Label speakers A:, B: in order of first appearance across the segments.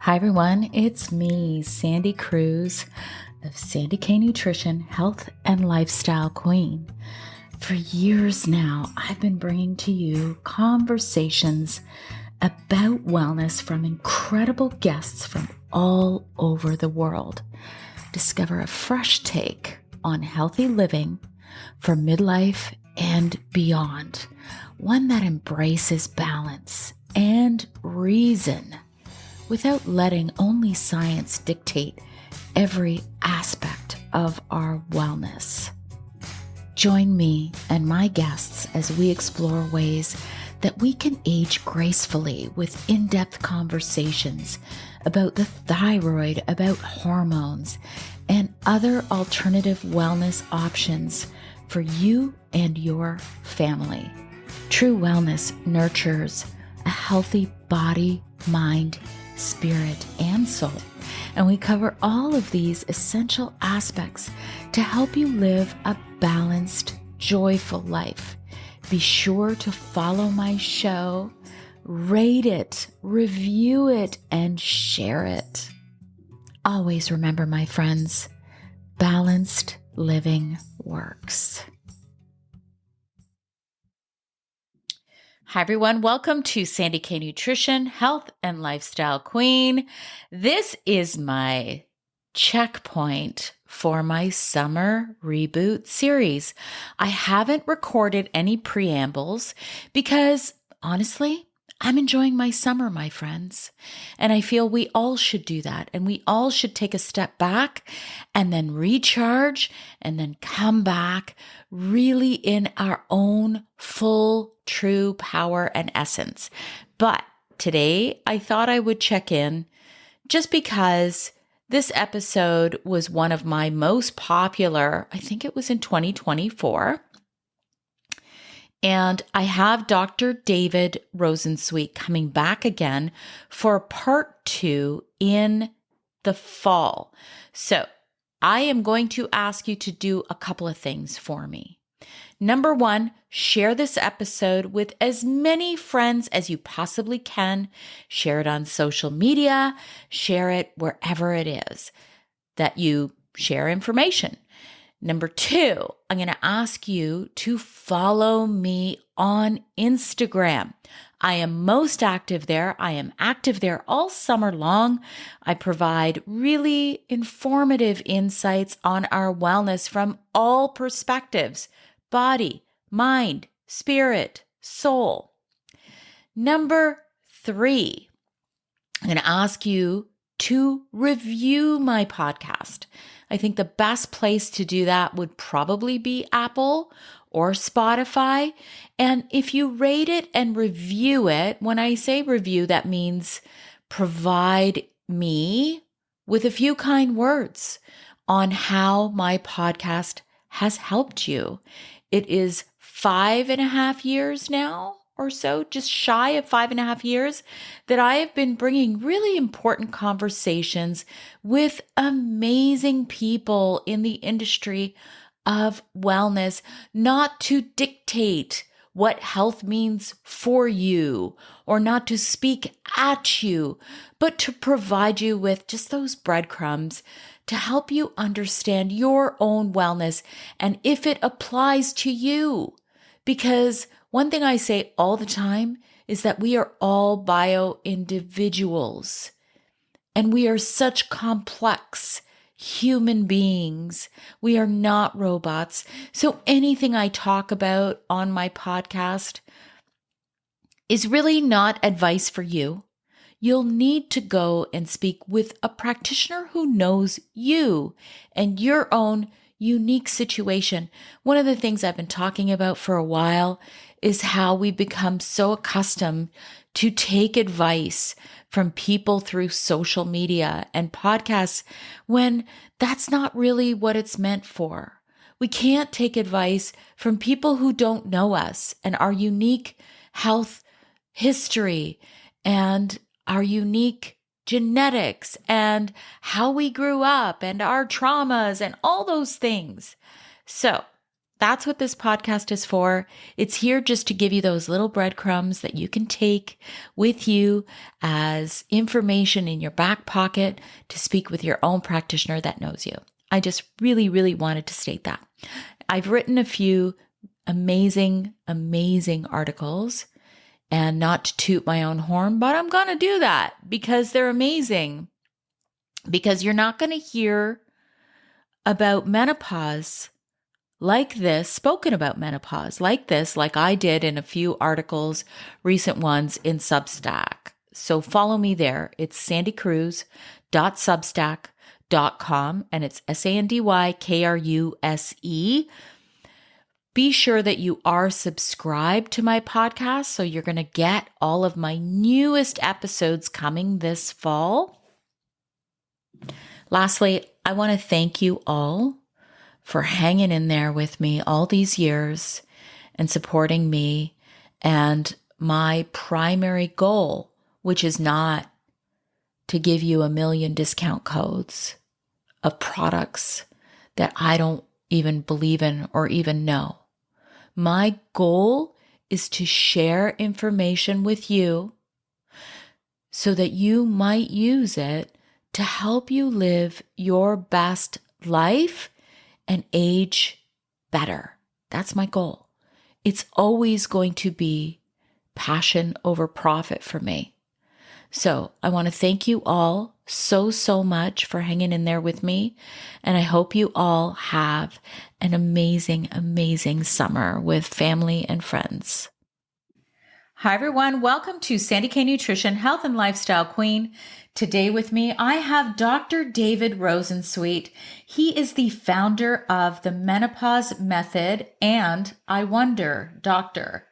A: Hi everyone, it's me, Sandy Cruz of Sandy K Nutrition, Health and Lifestyle Queen. For years now, I've been bringing to you conversations about wellness from incredible guests from all over the world. Discover a fresh take on healthy living for midlife and beyond, one that embraces balance and reason without letting only science dictate every aspect of our wellness. Join me and my guests as we explore ways that we can age gracefully with in-depth conversations about the thyroid, about hormones, and other alternative wellness options for you and your family. True wellness nurtures a healthy body, mind, spirit, and soul. And we cover all of these essential aspects to help you live a balanced, joyful life. Be sure to follow my show, rate it, review it, and share it. Always remember, my friends, balanced living works. Hi, everyone. Welcome to Sandy K Nutrition, Health and Lifestyle Queen. This is my checkpoint for my summer reboot series. I haven't recorded any preambles because, honestly, I'm enjoying my summer, my friends. And I feel we all should do that. And we all should take a step back and then recharge and then come back really in our own full, true power and essence. But today I thought I would check in just because this episode was one of my most popular, I think it was in 2024. And I have Dr. David Rosensweet coming back again for part 2 in the fall. So I am going to ask you to do a couple of things for me. Number 1, share this episode with as many friends as you possibly can. Share it on social media, share it wherever it is that you share information. Number 2, I'm going to ask you to follow me on Instagram. I am most active there. I am active there all summer long. I provide really informative insights on our wellness from all perspectives: body, mind, spirit, soul. Number 3, I'm going to ask you to review my podcast. I think the best place to do that would probably be Apple or Spotify. And if you rate it and review it, when I say review, that means provide me with a few kind words on how my podcast has helped you. It is 5.5 years now or so, just shy of 5.5 years, that I have been bringing really important conversations with amazing people in the industry of wellness, not to dictate what health means for you or not to speak at you, but to provide you with just those breadcrumbs to help you understand your own wellness and if it applies to you. Because one thing I say all the time is that we are all bio-individuals and we are such complex human beings. We are not robots. So anything I talk about on my podcast is really not advice for you. You'll need to go and speak with a practitioner who knows you and your own unique situation. One of the things I've been talking about for a while is how we become so accustomed to take advice from people through social media and podcasts when that's not really what it's meant for. We can't take advice from people who don't know us and our unique health history and our unique genetics and how we grew up and our traumas and all those things. So That's what this podcast is for. It's here just to give you those little breadcrumbs that you can take with you as information in your back pocket to speak with your own practitioner that knows you. I just really, really wanted to state that. I've written a few amazing, amazing articles, and not to toot my own horn, but I'm going to do that because they're amazing. Because you're not going to hear about menopause like this, spoken about menopause like this, like I did in a few articles, recent ones in Substack. So follow me there. It's sandykruse.substack.com, and it's SANDYKRUSE. Be sure that you are subscribed to my podcast so you're going to get all of my newest episodes coming this fall. Lastly, I want to thank you all for hanging in there with me all these years and supporting me and my primary goal, which is not to give you a million discount codes of products that I don't even believe in or even know. My goal is to share information with you so that you might use it to help you live your best life and age better. That's my goal. It's always going to be passion over profit for me. So I want to thank you all so much for hanging in there with me. And I hope you all have an amazing, amazing summer with family and friends. Hi, everyone. Welcome to Sandy K Nutrition, Health and Lifestyle Queen. Today with me, I have Dr. David Rosensweet. He is the founder of the Menopause Method and I Wonder Doctor.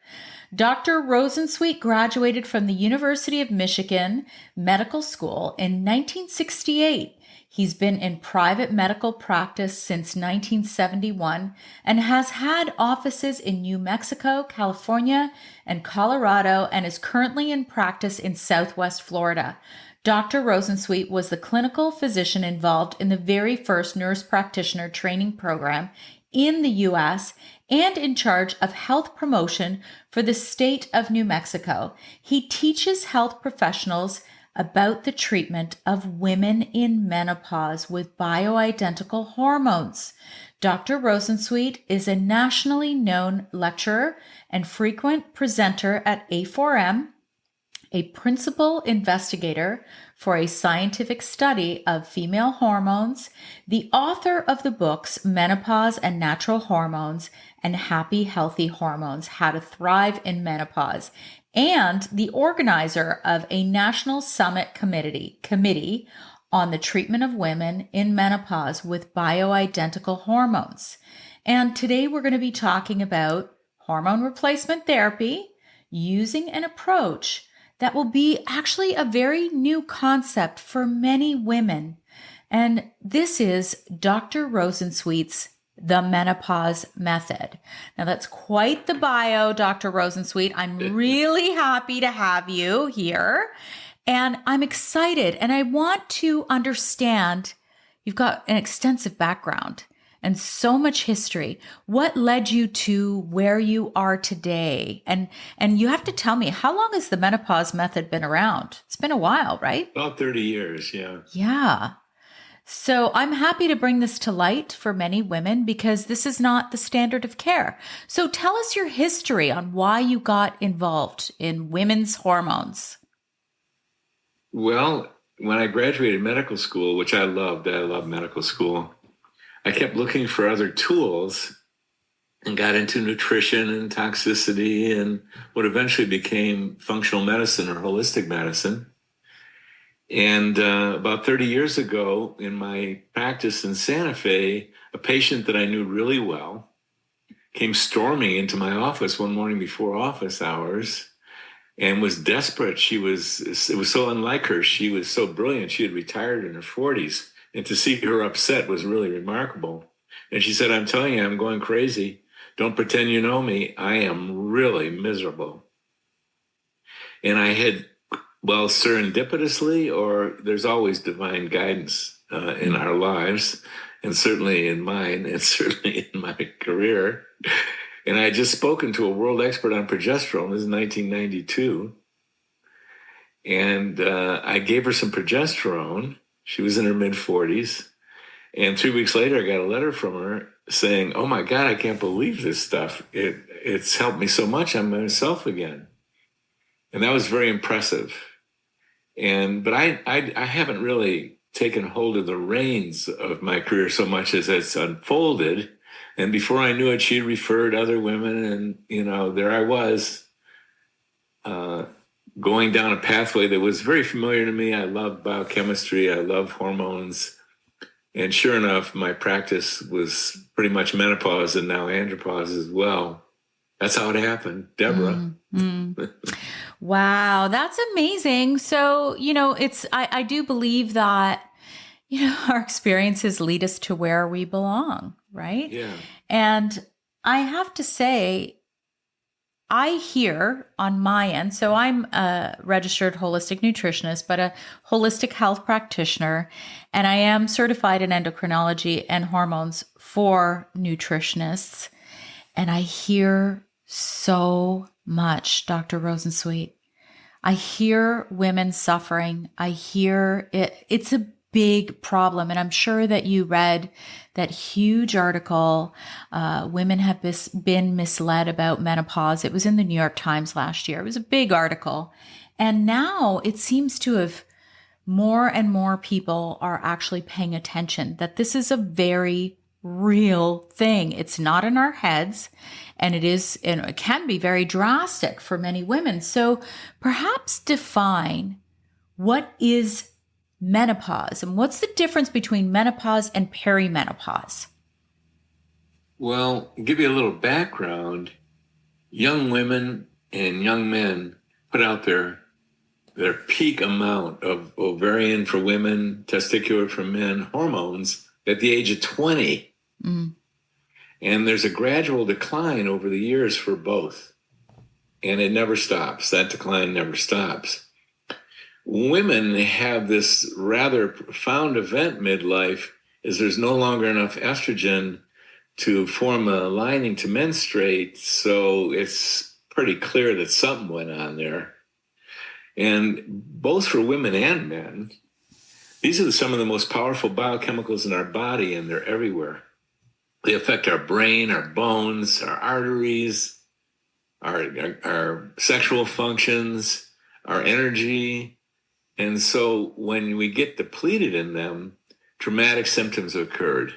A: Dr. Rosensweet graduated from the University of Michigan Medical School in 1968. He's been in private medical practice since 1971 and has had offices in New Mexico, California, and Colorado, and is currently in practice in Southwest Florida. Dr. Rosensweet was the clinical physician involved in the very first nurse practitioner training program in the U.S. and in charge of health promotion for the state of New Mexico. He teaches health professionals about the treatment of women in menopause with bioidentical hormones. Dr. Rosensweet is a nationally known lecturer and frequent presenter at A4M, a principal investigator for a scientific study of female hormones, the author of the books Menopause and Natural Hormones and Happy Healthy Hormones, How to Thrive in Menopause, and the organizer of a National Summit Committee on the Treatment of Women in Menopause with Bioidentical Hormones. And today we're going to be talking about hormone replacement therapy using an approach that will be actually a very new concept for many women. And this is Dr. Rosensweet's The Menopause Method. Now that's quite the bio, Dr. Rosensweet. I'm really happy to have you here. And I'm excited and I want to understand, you've got an extensive background and so much history. What led you to where you are today? And you have to tell me, how long has the menopause method been around? It's been a while, right?
B: About 30 years, yeah.
A: Yeah. So I'm happy to bring this to light for many women because this is not the standard of care. So tell us your history on why you got involved in women's hormones.
B: Well, when I graduated medical school, which I loved medical school, I kept looking for other tools and got into nutrition and toxicity and what eventually became functional medicine or holistic medicine. And about 30 years ago, in my practice in Santa Fe, a patient that I knew really well came storming into my office one morning before office hours and was desperate. It was so unlike her. She was so brilliant. She had retired in her 40s. And to see her upset was really remarkable. And she said, I'm telling you, I'm going crazy. Don't pretend you know me. I am really miserable. And I had, well, serendipitously, or there's always divine guidance in our lives, and certainly in mine, and certainly in my career. And I had just spoken to a world expert on progesterone. This is 1992. And I gave her some progesterone. She was in her mid-40s. And 3 weeks later, I got a letter from her saying, "Oh my God, I can't believe this stuff. It's helped me so much. I'm myself again." And that was very impressive. But I haven't really taken hold of the reins of my career so much as it's unfolded. And before I knew it, she referred other women, and there I was, going down a pathway that was very familiar to me. I love biochemistry. I love hormones. And sure enough, my practice was pretty much menopause and now andropause as well. That's how it happened, Deborah.
A: Wow, that's amazing. So, I do believe that, our experiences lead us to where we belong, right?
B: Yeah.
A: And I have to say, I hear on my end, so I'm a registered holistic nutritionist, but a holistic health practitioner, and I am certified in endocrinology and hormones for nutritionists. And I hear so much, Dr. Rosensweet. I hear women suffering. I hear it. It's a big problem. And I'm sure that you read that huge article, Women Have Been Misled About Menopause. It was in the New York Times last year. It was a big article. And now it seems to have more and more people are actually paying attention that this is a very real thing. It's not in our heads, and it can be very drastic for many women. So perhaps define what is menopause and what's the difference between menopause and perimenopause?
B: Well, give you a little background. Young women and young men put out their peak amount of ovarian for women, testicular for men, hormones at the age of 20. And there's a gradual decline over the years for both. And it never stops. That decline never stops. Women have this rather profound event midlife, is there's no longer enough estrogen to form a lining to menstruate. So it's pretty clear that something went on there. And both for women and men, these are some of the most powerful biochemicals in our body, and they're everywhere. They affect our brain, our bones, our arteries, our sexual functions, our energy. And so when we get depleted in them, dramatic symptoms have occurred.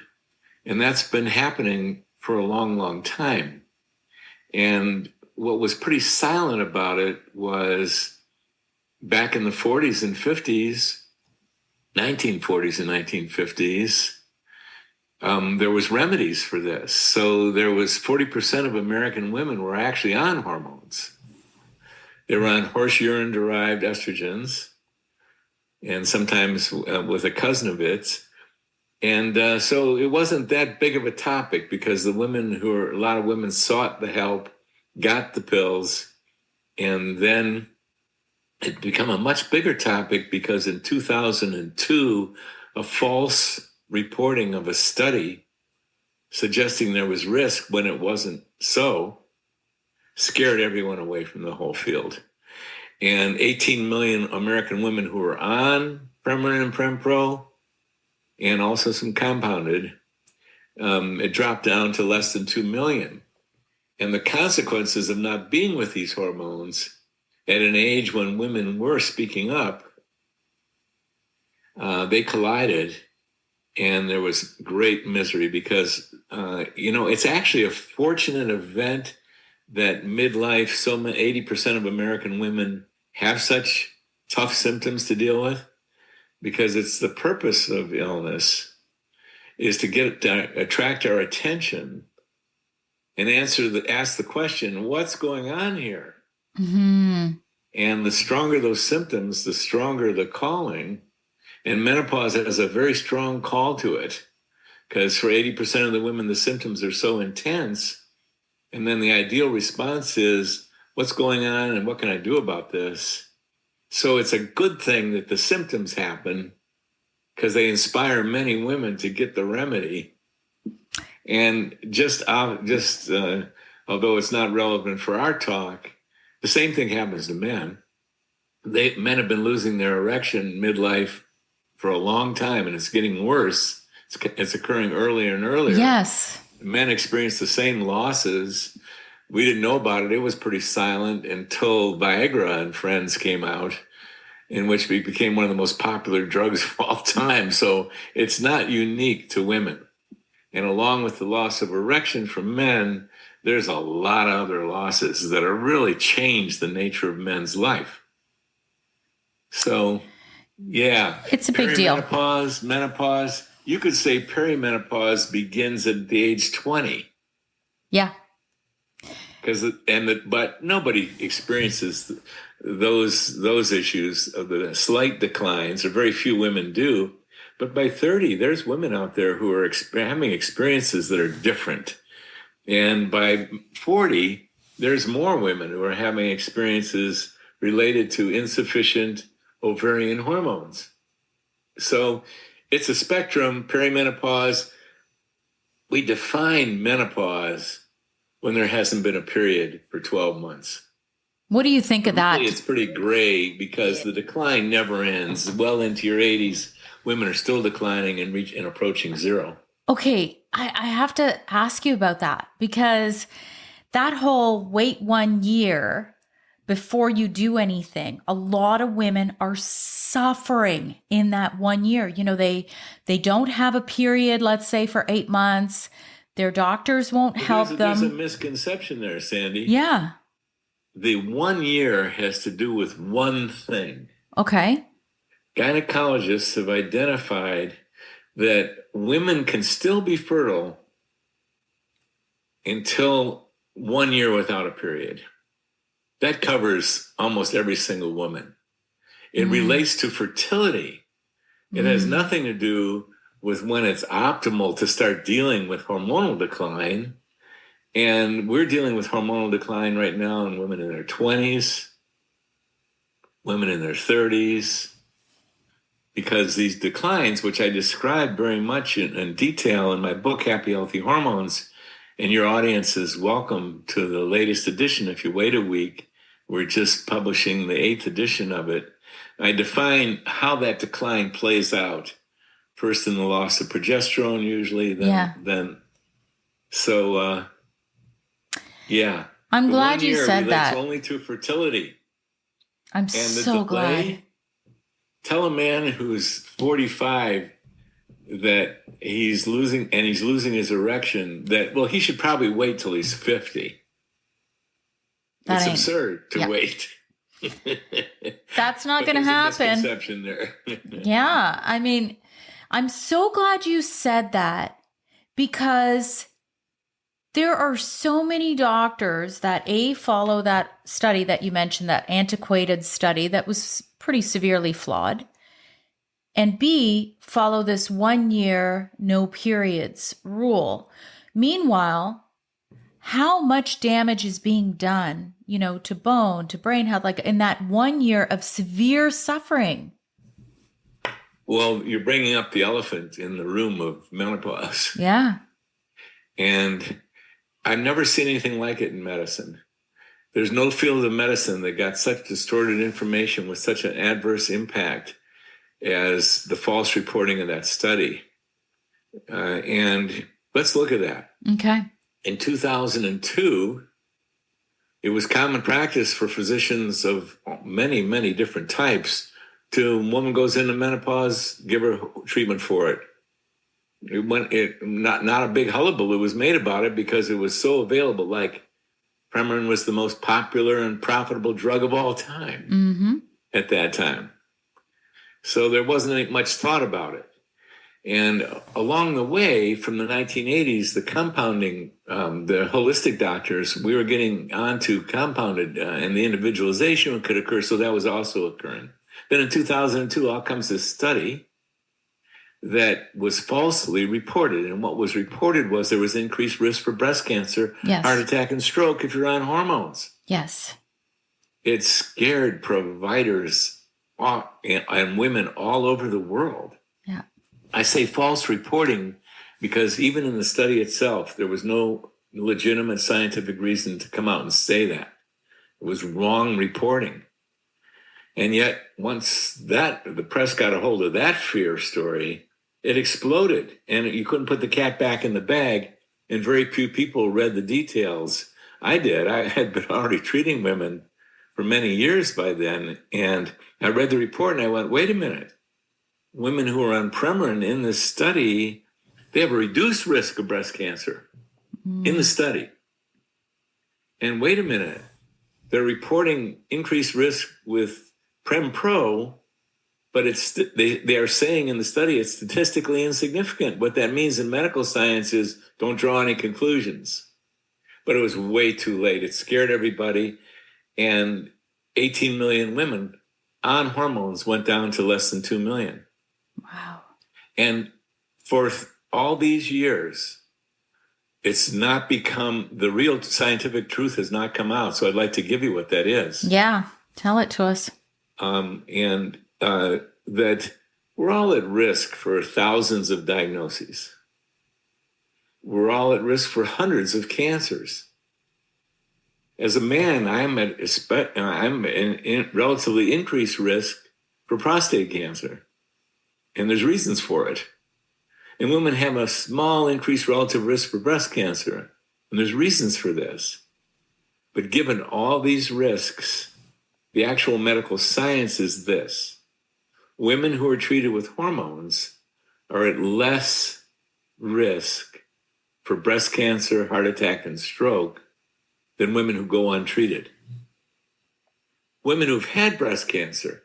B: And that's been happening for a long, long time. And what was pretty silent about it was back in the 40s and 50s, 1940s and 1950s, there was remedies for this. So there was 40% of American women were actually on hormones. They were on horse urine-derived estrogens, and sometimes with a cousin of its. And so it wasn't that big of a topic because a lot of women sought the help, got the pills, and then it became a much bigger topic because in 2002, a false reporting of a study suggesting there was risk when it wasn't so scared everyone away from the whole field. And 18 million American women who were on Premarin and Prempro, and also some compounded, it dropped down to less than 2 million. And the consequences of not being with these hormones at an age when women were speaking up, they collided, and there was great misery because, it's actually a fortunate event that midlife, 80% of American women have such tough symptoms to deal with, because it's the purpose of illness is to attract our attention and ask the question, what's going on here?
A: Mm-hmm.
B: And the stronger those symptoms, the stronger the calling. And menopause has a very strong call to it, because for 80% of the women, the symptoms are so intense. And then the ideal response is, what's going on and what can I do about this? So it's a good thing that the symptoms happen, because they inspire many women to get the remedy. And although it's not relevant for our talk, the same thing happens to men. Men have been losing their erection midlife for a long time, and it's getting worse. It's occurring earlier and earlier.
A: Yes.
B: Men experience the same losses. We didn't know about it. It was pretty silent until Viagra and Friends came out, in which it became one of the most popular drugs of all time. So it's not unique to women. And along with the loss of erection for men, there's a lot of other losses that have really changed the nature of men's life. So, yeah.
A: It's a big deal.
B: Menopause. You could say perimenopause begins at the age 20.
A: Yeah.
B: But nobody experiences those issues of the slight declines, or very few women do. But by 30, there's women out there who are having experiences that are different. And by 40, there's more women who are having experiences related to insufficient ovarian hormones. So it's a spectrum. Perimenopause, we define menopause when there hasn't been a period for 12 months.
A: What do you think of that?
B: It's pretty gray because the decline never ends. Well into your 80s, women are still declining and approaching zero.
A: Okay, I have to ask you about that, because that whole wait 1 year before you do anything, a lot of women are suffering in that 1 year. You know, they don't have a period, let's say, for 8 months. Their doctors won't help them.
B: There's a misconception there, Sandy.
A: Yeah.
B: The 1 year has to do with one thing.
A: Okay.
B: Gynecologists have identified that women can still be fertile until 1 year without a period. That covers almost every single woman. It relates to fertility. It has nothing to do with when it's optimal to start dealing with hormonal decline. And we're dealing with hormonal decline right now in women in their 20s, women in their 30s, because these declines, which I describe very much in detail in my book, Happy Healthy Hormones, and your audience is welcome to the latest edition. If you wait a week, we're just publishing the 8th edition of it. I define how that decline plays out. First in the loss of progesterone, usually, yeah.
A: I'm glad you said that.
B: Only to fertility.
A: I'm so glad.
B: Tell a man who's 45 that he's losing his erection that, well, he should probably wait till he's 50. It's absurd to wait.
A: That's not going to happen.
B: There's a misconception there.
A: Yeah. I mean, I'm so glad you said that, because there are so many doctors that follow that study that you mentioned, that antiquated study that was pretty severely flawed, and B, follow this 1 year no periods rule. Meanwhile, how much damage is being done, to bone, to brain health, like in that 1 year of severe suffering?
B: Well, you're bringing up the elephant in the room of menopause.
A: Yeah.
B: And I've never seen anything like it in medicine. There's no field of medicine that got such distorted information with such an adverse impact as the false reporting of that study. And let's look at that.
A: Okay.
B: In 2002, it was common practice for physicians of many, many different types to, a woman goes into menopause, give her treatment for it. Not a big hullabaloo was made about it because it was so available. Like Premarin was the most popular and profitable drug of all time at that time. So there wasn't much thought about it. And along the way, from the 1980s, the compounding, the holistic doctors, we were getting onto compounded and the individualization could occur. So that was also occurring. Then in 2002, out comes this study that was falsely reported. And what was reported was there was increased risk for breast cancer, heart attack, and stroke if you're on hormones.
A: Yes.
B: It scared providers and women all over the world.
A: Yeah.
B: I say false reporting because even in the study itself, there was no legitimate scientific reason to come out and say that. It was wrong reporting. And yet, once the press got a hold of that fear story, it exploded, and you couldn't put the cat back in the bag, and very few people read the details. I did. I had been already treating women for many years by then, and I read the report and I went, wait a minute. Women who are on Premarin in this study, they have a reduced risk of breast cancer in the study. And wait a minute, they're reporting increased risk with Prem Pro, but they are saying in the study it's statistically insignificant. What that means in medical science is don't draw any conclusions. But it was way too late. It scared everybody. And 18 million women on hormones went down to less than 2 million.
A: Wow.
B: And for all these years, it's not become, the real scientific truth has not come out. So I'd like to give you what that is.
A: Yeah, tell it to us.
B: That we're all at risk for thousands of diagnoses. We're all at risk for hundreds of cancers. As a man, I'm in relatively increased risk for prostate cancer, and there's reasons for it. And women have a small increased relative risk for breast cancer, and there's reasons for this. But given all these risks, the actual medical science is this. Women who are treated with hormones are at less risk for breast cancer, heart attack, and stroke than women who go untreated. Women who've had breast cancer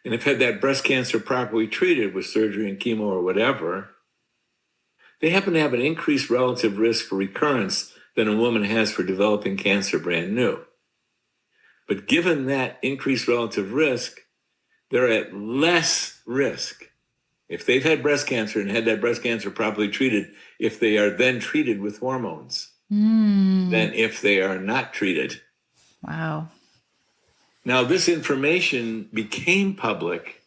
B: and have had that breast cancer properly treated with surgery and chemo or whatever, they happen to have an increased relative risk for recurrence than a woman has for developing cancer brand new. But given that increased relative risk, they're at less risk if they've had breast cancer and had that breast cancer properly treated, if they are then treated with hormones, than if they are not treated.
A: Wow.
B: Now, this information became public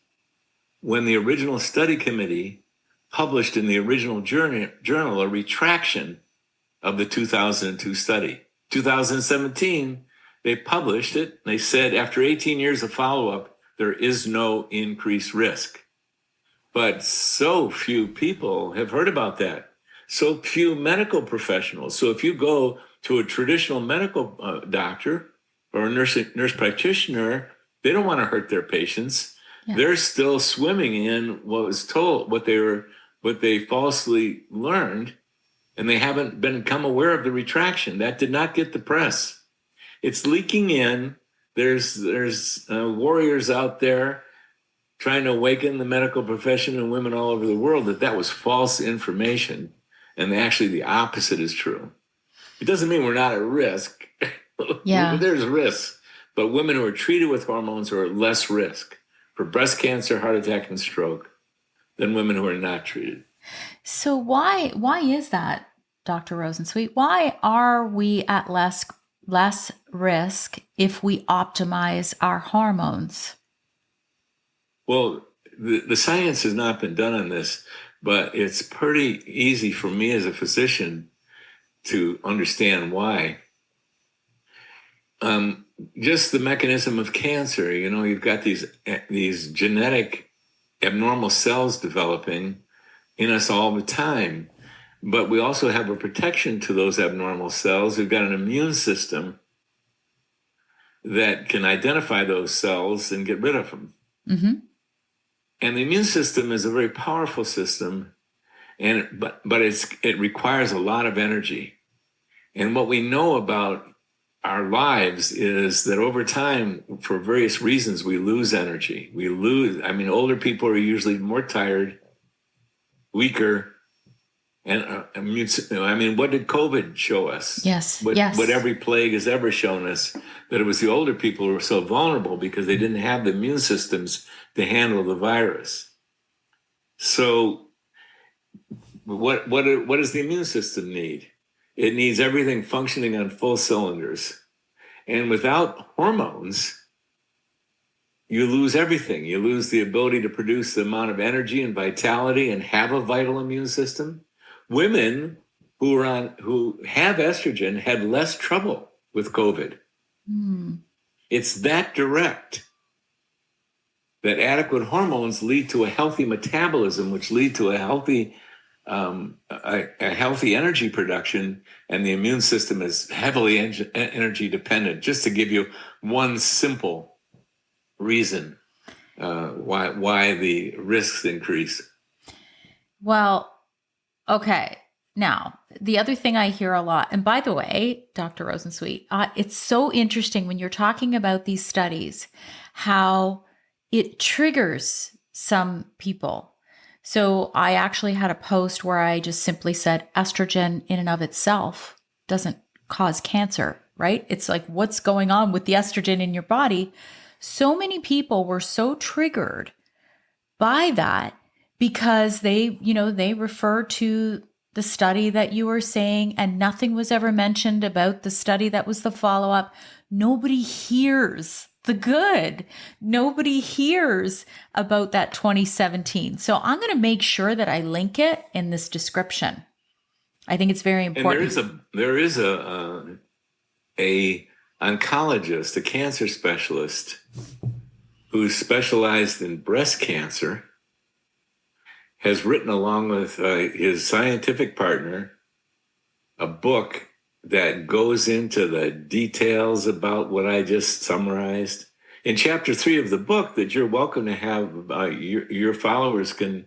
B: when the original study committee published in the original journal a retraction of the 2002 study. 2017, they published it. They said after 18 years of follow-up, there is no increased risk. But so few people have heard about that. So few medical professionals. So if you go to a traditional medical doctor or a nurse practitioner, they don't want to hurt their patients. Yeah. They're still swimming in what was told, what they falsely learned, and they haven't become aware of the retraction. That did not get the press. It's leaking in. There's warriors out there trying to awaken the medical profession and women all over the world that was false information, and actually the opposite is true. It doesn't mean we're not at risk. Yeah. There's risk, but women who are treated with hormones are at less risk for breast cancer, heart attack, and stroke than women who are not treated.
A: So why is that, Dr. Rosensweet? Why are we at less risk if we optimize our hormones?
B: Well, the science has not been done on this, but it's pretty easy for me as a physician to understand why. Just the mechanism of cancer, you've got these genetic abnormal cells developing in us all the time, but we also have a protection to those abnormal cells. We've got an immune system that can identify those cells and get rid of them. Mm-hmm. And the immune system is a very powerful system, but it requires a lot of energy. And what we know about our lives is that over time, for various reasons, we lose energy. Older people are usually more tired, weaker, and what did COVID show us?
A: Yes.
B: What every plague has ever shown us, that it was the older people who were so vulnerable because they didn't have the immune systems to handle the virus. So what does the immune system need? It needs everything functioning on full cylinders. And without hormones, you lose everything. You lose the ability to produce the amount of energy and vitality and have a vital immune system. Women who have estrogen had less trouble with COVID. It's that direct. That adequate hormones lead to a healthy metabolism, which lead to a healthy energy production, and the immune system is heavily energy dependent. Just to give you one simple reason why the risks increase.
A: Well, okay. Now, the other thing I hear a lot, and by the way, Dr. Rosensweet, it's so interesting when you're talking about these studies, how it triggers some people. So I actually had a post where I just simply said estrogen in and of itself doesn't cause cancer, right? It's like, what's going on with the estrogen in your body? So many people were so triggered by that because they refer to the study that you were saying, and nothing was ever mentioned about the study that was the follow-up. Nobody hears the good. Nobody hears about that 2017. So I'm going to make sure that I link it in this description. I think it's very important.
B: And there is a oncologist, a cancer specialist who's specialized in breast cancer, has written, along with his scientific partner, a book that goes into the details about what I just summarized. In chapter 3 of the book, that you're welcome to have, your followers can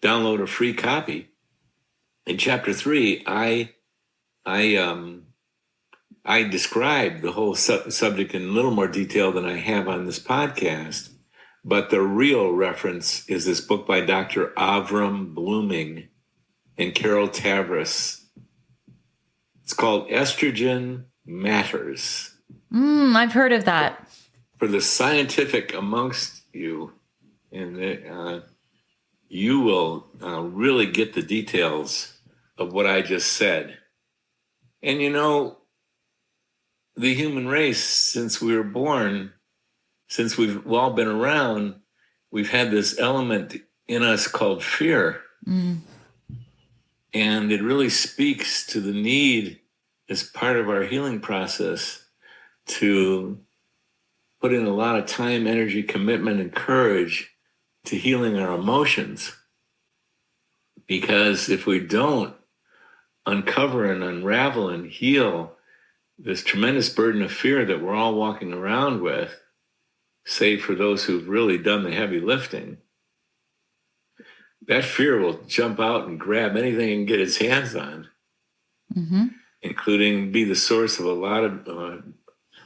B: download a free copy. In chapter 3, I describe the whole subject in a little more detail than I have on this podcast. But the real reference is this book by Dr. Avram Blooming and Carol Tavris. It's called Estrogen Matters.
A: I've heard of that.
B: For the scientific amongst you, and you will really get the details of what I just said. And the human race, since we were born, since we've all been around, we've had this element in us called fear. And it really speaks to the need, as part of our healing process, to put in a lot of time, energy, commitment, and courage to healing our emotions. Because if we don't uncover and unravel and heal this tremendous burden of fear that we're all walking around with, save for those who've really done the heavy lifting, that fear will jump out and grab anything and get its hands on, including be the source of a lot of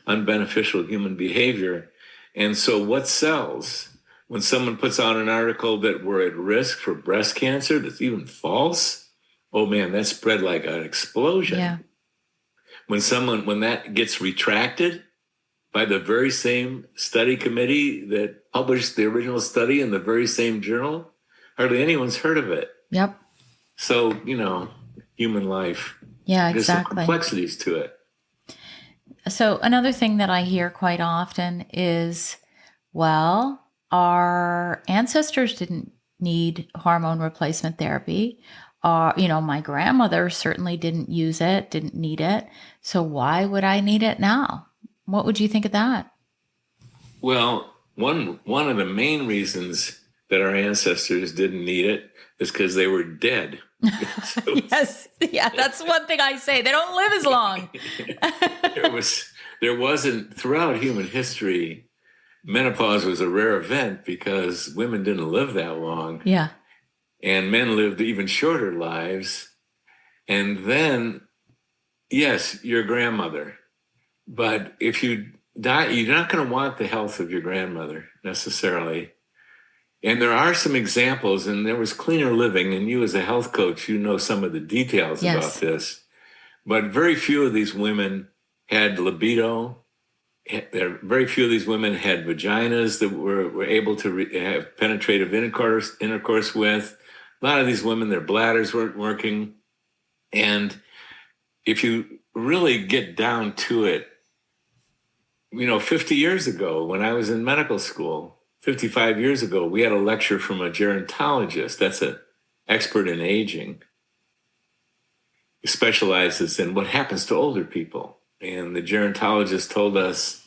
B: unbeneficial human behavior. And so what sells? When someone puts out an article that we're at risk for breast cancer that's even false, oh man, that spread like an explosion.
A: Yeah.
B: When that gets retracted by the very same study committee that published the original study in the very same journal, hardly anyone's heard of it.
A: Yep.
B: So, human life.
A: Yeah,
B: There's some
A: exactly.
B: complexities to it.
A: So another thing that I hear quite often is, well, our ancestors didn't need hormone replacement therapy. My grandmother certainly didn't use it, didn't need it. So why would I need it now? What would you think of that?
B: Well, one of the main reasons that our ancestors didn't need it is because they were dead.
A: Yes. Yeah, that's one thing I say. They don't live as long.
B: There wasn't, throughout human history, menopause was a rare event because women didn't live that long.
A: Yeah.
B: And men lived even shorter lives. And then, yes, your grandmother. But if you die, you're not going to want the health of your grandmother necessarily. And there are some examples, and there was Cleaner Living, and you as a health coach, you know some of the details about this. But very few of these women had libido. Very few of these women had vaginas that were able to have penetrative intercourse with. A lot of these women, their bladders weren't working. And if you really get down to it, 50 years ago when I was in medical school, 55 years ago, we had a lecture from a gerontologist. That's an expert in aging. He specializes in what happens to older people. And the gerontologist told us,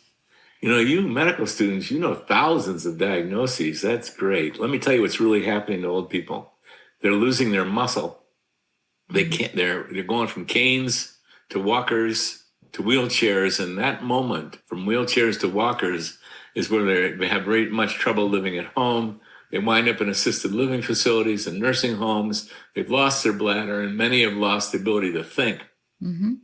B: you medical students, thousands of diagnoses. That's great. Let me tell you what's really happening to old people. They're losing their muscle. They're going from canes to walkers to wheelchairs. And that moment from wheelchairs to walkers is where they have very much trouble living at home. They wind up in assisted living facilities and nursing homes. They've lost their bladder, and many have lost the ability to think.
A: Mm-hmm.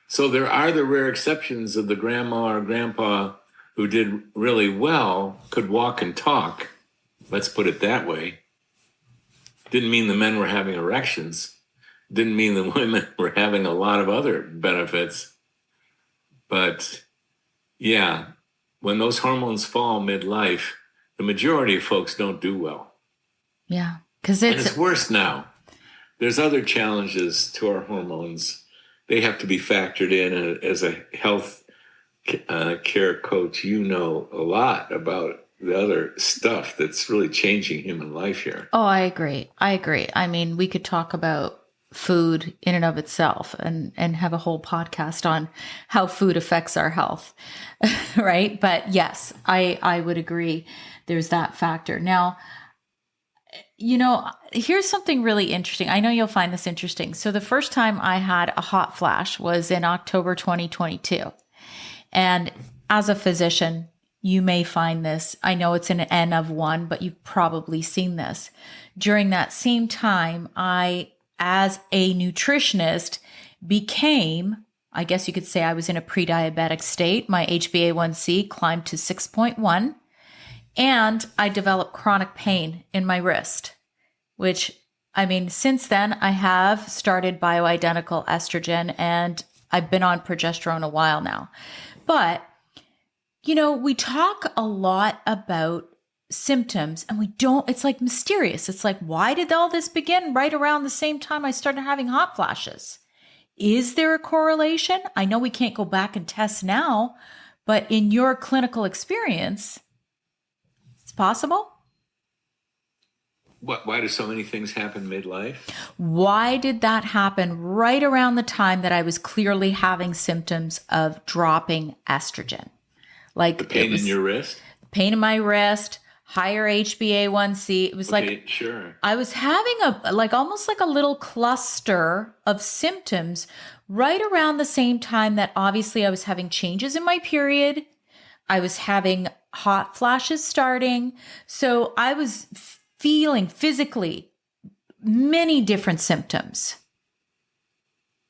B: So there are the rare exceptions of the grandma or grandpa who did really well, could walk and talk. Let's put it that way. Didn't mean the men were having erections. Didn't mean the women were having a lot of other benefits. But yeah, when those hormones fall midlife, the majority of folks don't do well.
A: Yeah, because
B: it's worse now. There's other challenges to our hormones. They have to be factored in. As a health care coach, you know a lot about the other stuff that's really changing human life here.
A: Oh, I agree. I mean, we could talk about food in and of itself and have a whole podcast on how food affects our health, right? But yes, I would agree. There's that factor. Now, here's something really interesting. I know you'll find this interesting. So the first time I had a hot flash was in October 2022. And as a physician, you may find this. I know it's an N of 1, but you've probably seen this. During that same time, I, as a nutritionist, became, I guess you could say I was in a pre-diabetic state. My HbA1c climbed to 6.1. And I developed chronic pain in my wrist, which, since then I have started bioidentical estrogen and I've been on progesterone a while now. But, we talk a lot about symptoms and it's like mysterious. It's like, why did all this begin right around the same time I started having hot flashes? Is there a correlation? I know we can't go back and test now, but in your clinical experience, possible?
B: Why do so many things happen midlife?
A: Why did that happen right around the time that I was clearly having symptoms of dropping estrogen? Like
B: the pain in your wrist?
A: Pain in my wrist, higher HbA1c. It was
B: sure.
A: I was having almost like a little cluster of symptoms right around the same time that obviously I was having changes in my period. I was having hot flashes starting. So I was feeling physically many different symptoms.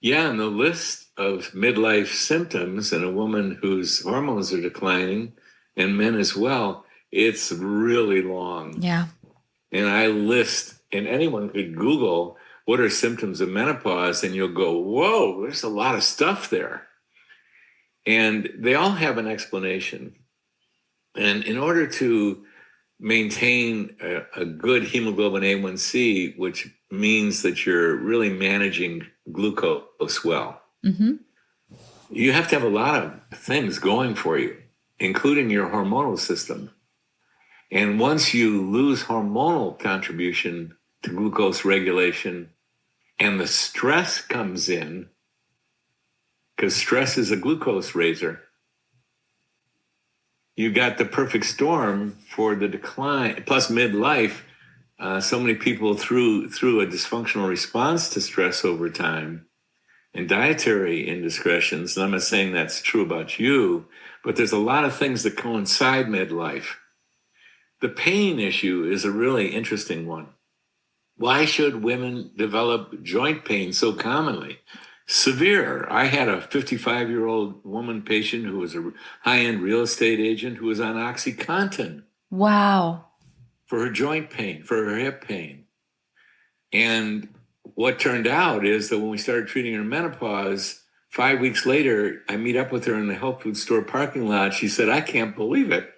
B: Yeah, and the list of midlife symptoms in a woman whose hormones are declining, and men as well, it's really long.
A: Yeah.
B: And and anyone could Google what are symptoms of menopause, and you'll go, whoa, there's a lot of stuff there. And they all have an explanation. And in order to maintain a good hemoglobin A1C, which means that you're really managing glucose well,
A: mm-hmm.
B: you have to have a lot of things going for you, including your hormonal system. And once you lose hormonal contribution to glucose regulation and the stress comes in, because stress is a glucose raiser, you got the perfect storm for the decline. Plus midlife, so many people through a dysfunctional response to stress over time and dietary indiscretions, and I'm not saying that's true about you, but there's a lot of things that coincide midlife. The pain issue is a really interesting one. Why should women develop joint pain so commonly? Severe. I had a 55-year-old woman patient who was a high-end real estate agent who was on OxyContin.
A: Wow.
B: For her joint pain, for her hip pain. And what turned out is that when we started treating her menopause, 5 weeks later, I meet up with her in the health food store parking lot. She said, I can't believe it.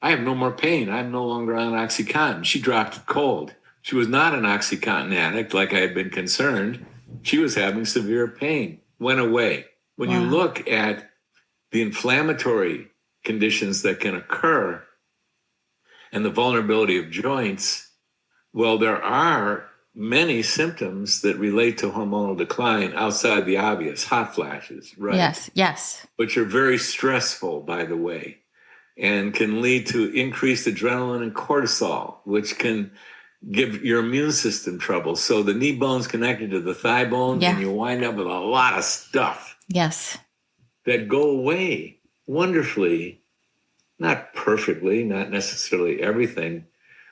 B: I have no more pain. I'm no longer on OxyContin. She dropped it cold. She was not an OxyContin addict like I had been concerned. She was having severe pain. Went away. When you look at the inflammatory conditions that can occur and the vulnerability of joints, well, there are many symptoms that relate to hormonal decline outside the obvious, hot flashes, right?
A: Yes, yes.
B: Which are very stressful, by the way, and can lead to increased adrenaline and cortisol, which can give your immune system trouble. So the knee bone's connected to the thigh bone,
A: Yeah.
B: and you wind up with a lot of stuff
A: Yes.
B: that go away wonderfully, not perfectly, not necessarily everything,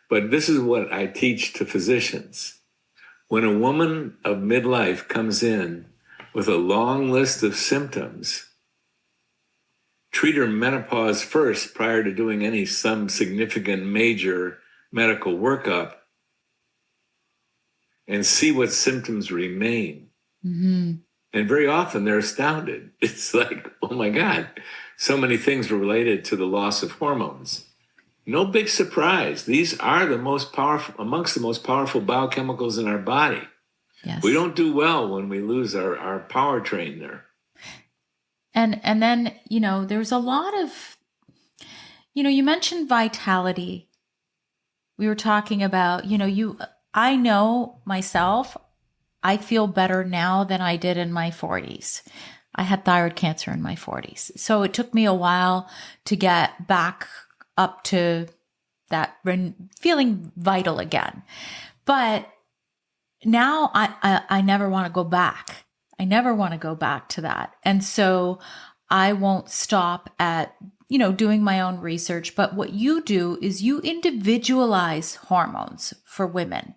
B: but this is what I teach to physicians. When a woman of midlife comes in with a long list of symptoms, treat her menopause first prior to doing some significant major medical workup and see what symptoms remain.
A: Mm-hmm.
B: And very often they're astounded. It's like, oh my God, so many things were related to the loss of hormones. No big surprise. These are the most powerful, amongst the most powerful biochemicals in our body.
A: Yes.
B: We don't do well when we lose our powertrain there.
A: And then, there's a lot of, you mentioned vitality. We were talking about, I know myself, I feel better now than I did in my 40s. I had thyroid cancer in my 40s. So it took me a while to get back up to that feeling vital again. But now I never want to go back. I never want to go back to that. And so I won't stop at, doing my own research. But what you do is you individualize hormones for women.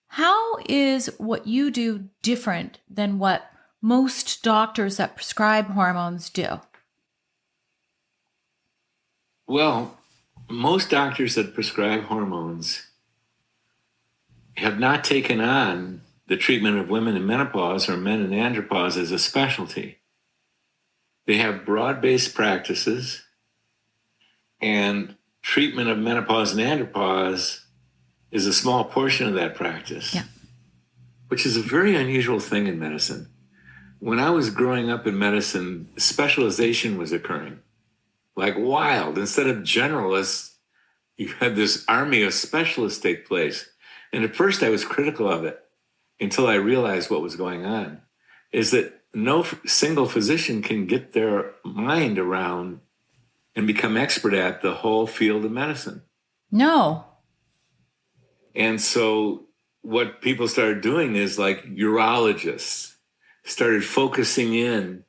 A: How is what you do different than what most doctors that prescribe hormones do?
B: Well, most doctors that prescribe hormones have not taken on the treatment of women in menopause or men in andropause as a specialty. They have broad-based practices, and treatment of menopause and andropause is a small portion of that practice,
A: Yeah.
B: which is a very unusual thing in medicine. When I was growing up in medicine, specialization was occurring like wild. Instead of generalists, you had this army of specialists take place. And at first I was critical of it until I realized what was going on, is that no single physician can get their mind around and become expert at the whole field of medicine.
A: No.
B: And so what people started doing is like urologists started focusing in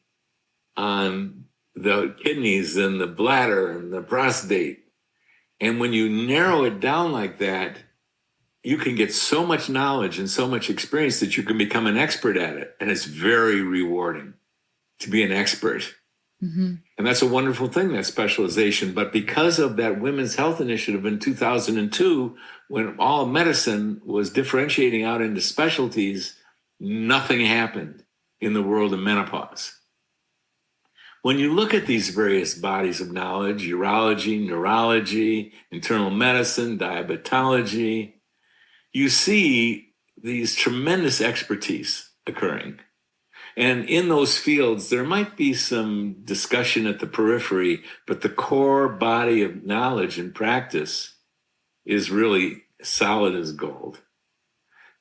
B: on the kidneys and the bladder and the prostate. And when you narrow it down like that, you can get so much knowledge and so much experience that you can become an expert at it. And it's very rewarding to be an expert.
A: Mm-hmm.
B: And that's a wonderful thing, that specialization. But because of that Women's Health Initiative in 2002, when all medicine was differentiating out into specialties, nothing happened in the world of menopause. When you look at these various bodies of knowledge, urology, neurology, internal medicine, diabetology, you see these tremendous expertise occurring. And in those fields, there might be some discussion at the periphery, but the core body of knowledge and practice is really solid as gold.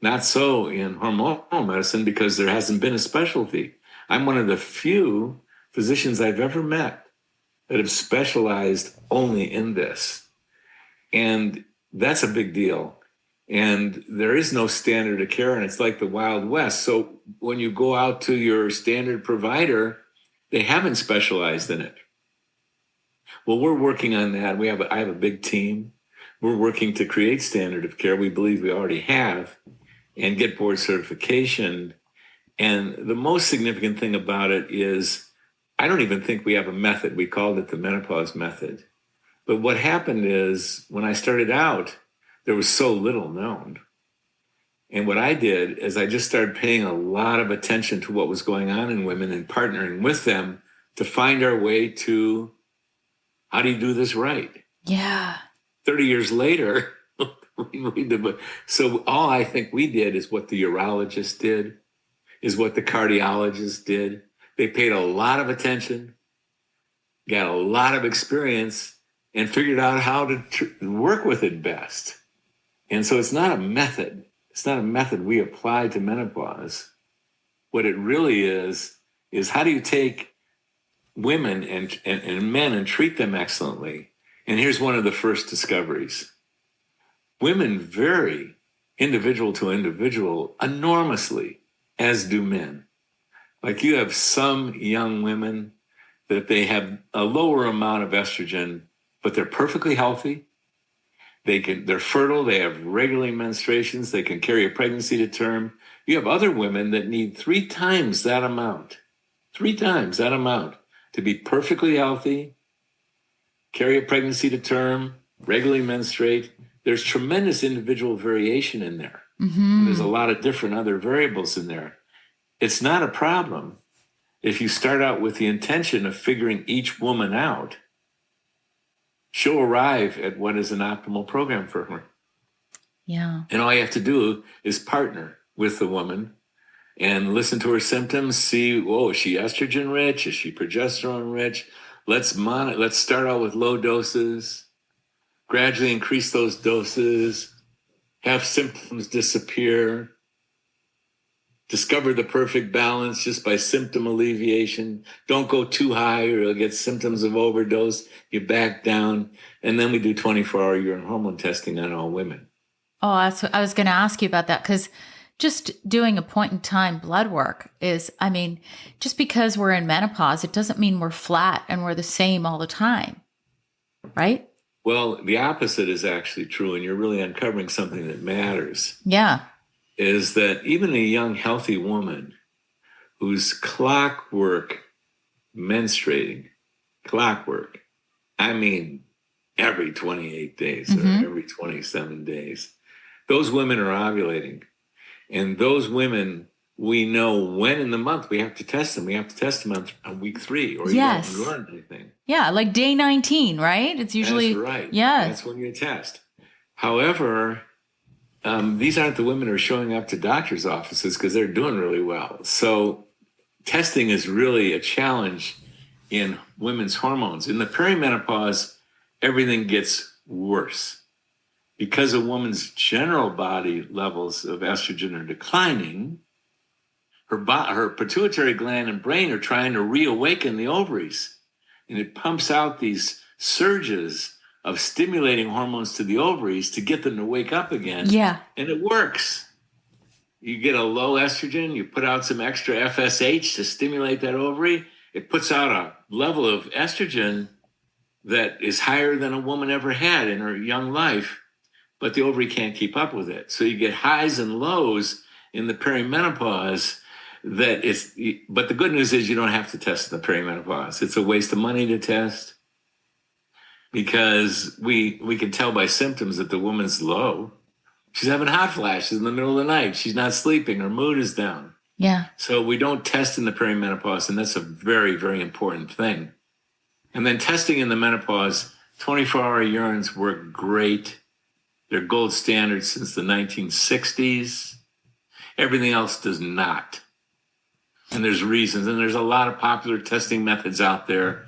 B: Not so in hormonal medicine because there hasn't been a specialty. I'm one of the few physicians I've ever met that have specialized only in this. And that's a big deal. And there is no standard of care, and it's like the Wild West. So when you go out to your standard provider, they haven't specialized in it. Well, we're working on that. I have a big team. We're working to create standard of care. We believe we already have, and get board certification. And the most significant thing about it is I don't even think we have a method. We called it the Menopause Method. But what happened is when I started out, there was so little known. And what I did is I just started paying a lot of attention to what was going on in women and partnering with them to find our way to how do you do this right?
A: Yeah.
B: 30 years later, so all I think we did is what the urologist did, is what the cardiologist did. They paid a lot of attention, got a lot of experience and figured out how to work with it best. And so it's not a method. It's not a method we apply to menopause. What it really is how do you take women and men and treat them excellently? And here's one of the first discoveries. Women vary individual to individual enormously, as do men. Like you have some young women that they have a lower amount of estrogen, but they're perfectly healthy. They're fertile, they have regular menstruations, they can carry a pregnancy to term. You have other women that need 3 times that amount to be perfectly healthy, carry a pregnancy to term, regularly menstruate. There's tremendous individual variation in there. And there's a lot of different other variables in there. It's not a problem if you start out with the intention of figuring each woman out. She'll arrive at what is an optimal program for her.
A: Yeah.
B: And all you have to do is partner with the woman and listen to her symptoms, see, is she estrogen rich? Is she progesterone rich? Let's start out with low doses, gradually increase those doses, have symptoms disappear, discover the perfect balance just by symptom alleviation. Don't go too high or you'll get symptoms of overdose. You back down. And then we do 24-hour urine hormone testing on all women.
A: Oh, I was going to ask you about that, because just doing a point in time blood work is, just because we're in menopause, it doesn't mean we're flat and we're the same all the time, right?
B: Well, the opposite is actually true, and you're really uncovering something that matters.
A: Yeah.
B: Is that even a young, healthy woman who's clockwork menstruating, every 28 days or every 27 days, those women are ovulating. And those women, we know when in the month we have to test them. We have to test them on week 3 or you don't learn anything.
A: Yeah, like day 19, right? It's usually...
B: That's right.
A: Yeah.
B: That's when you test. However, these aren't the women who are showing up to doctors' offices because they're doing really well. So testing is really a challenge in women's hormones. In the perimenopause, everything gets worse. Because a woman's general body levels of estrogen are declining, her pituitary gland and brain are trying to reawaken the ovaries. And it pumps out these surges of stimulating hormones to the ovaries to get them to wake up again.
A: Yeah.
B: And it works. You get a low estrogen, you put out some extra FSH to stimulate that ovary. It puts out a level of estrogen that is higher than a woman ever had in her young life, but the ovary can't keep up with it. So you get highs and lows in the perimenopause. But the good news is you don't have to test in the perimenopause. It's a waste of money to test because we can tell by symptoms that the woman's low. She's having hot flashes in the middle of the night. She's not sleeping. Her mood is down.
A: Yeah. So
B: we don't test in the perimenopause, and that's a very, very important thing. And then testing in the menopause, 24-hour urines work great. They're gold standard since the 1960s. Everything else does not. And there's reasons. And there's a lot of popular testing methods out there.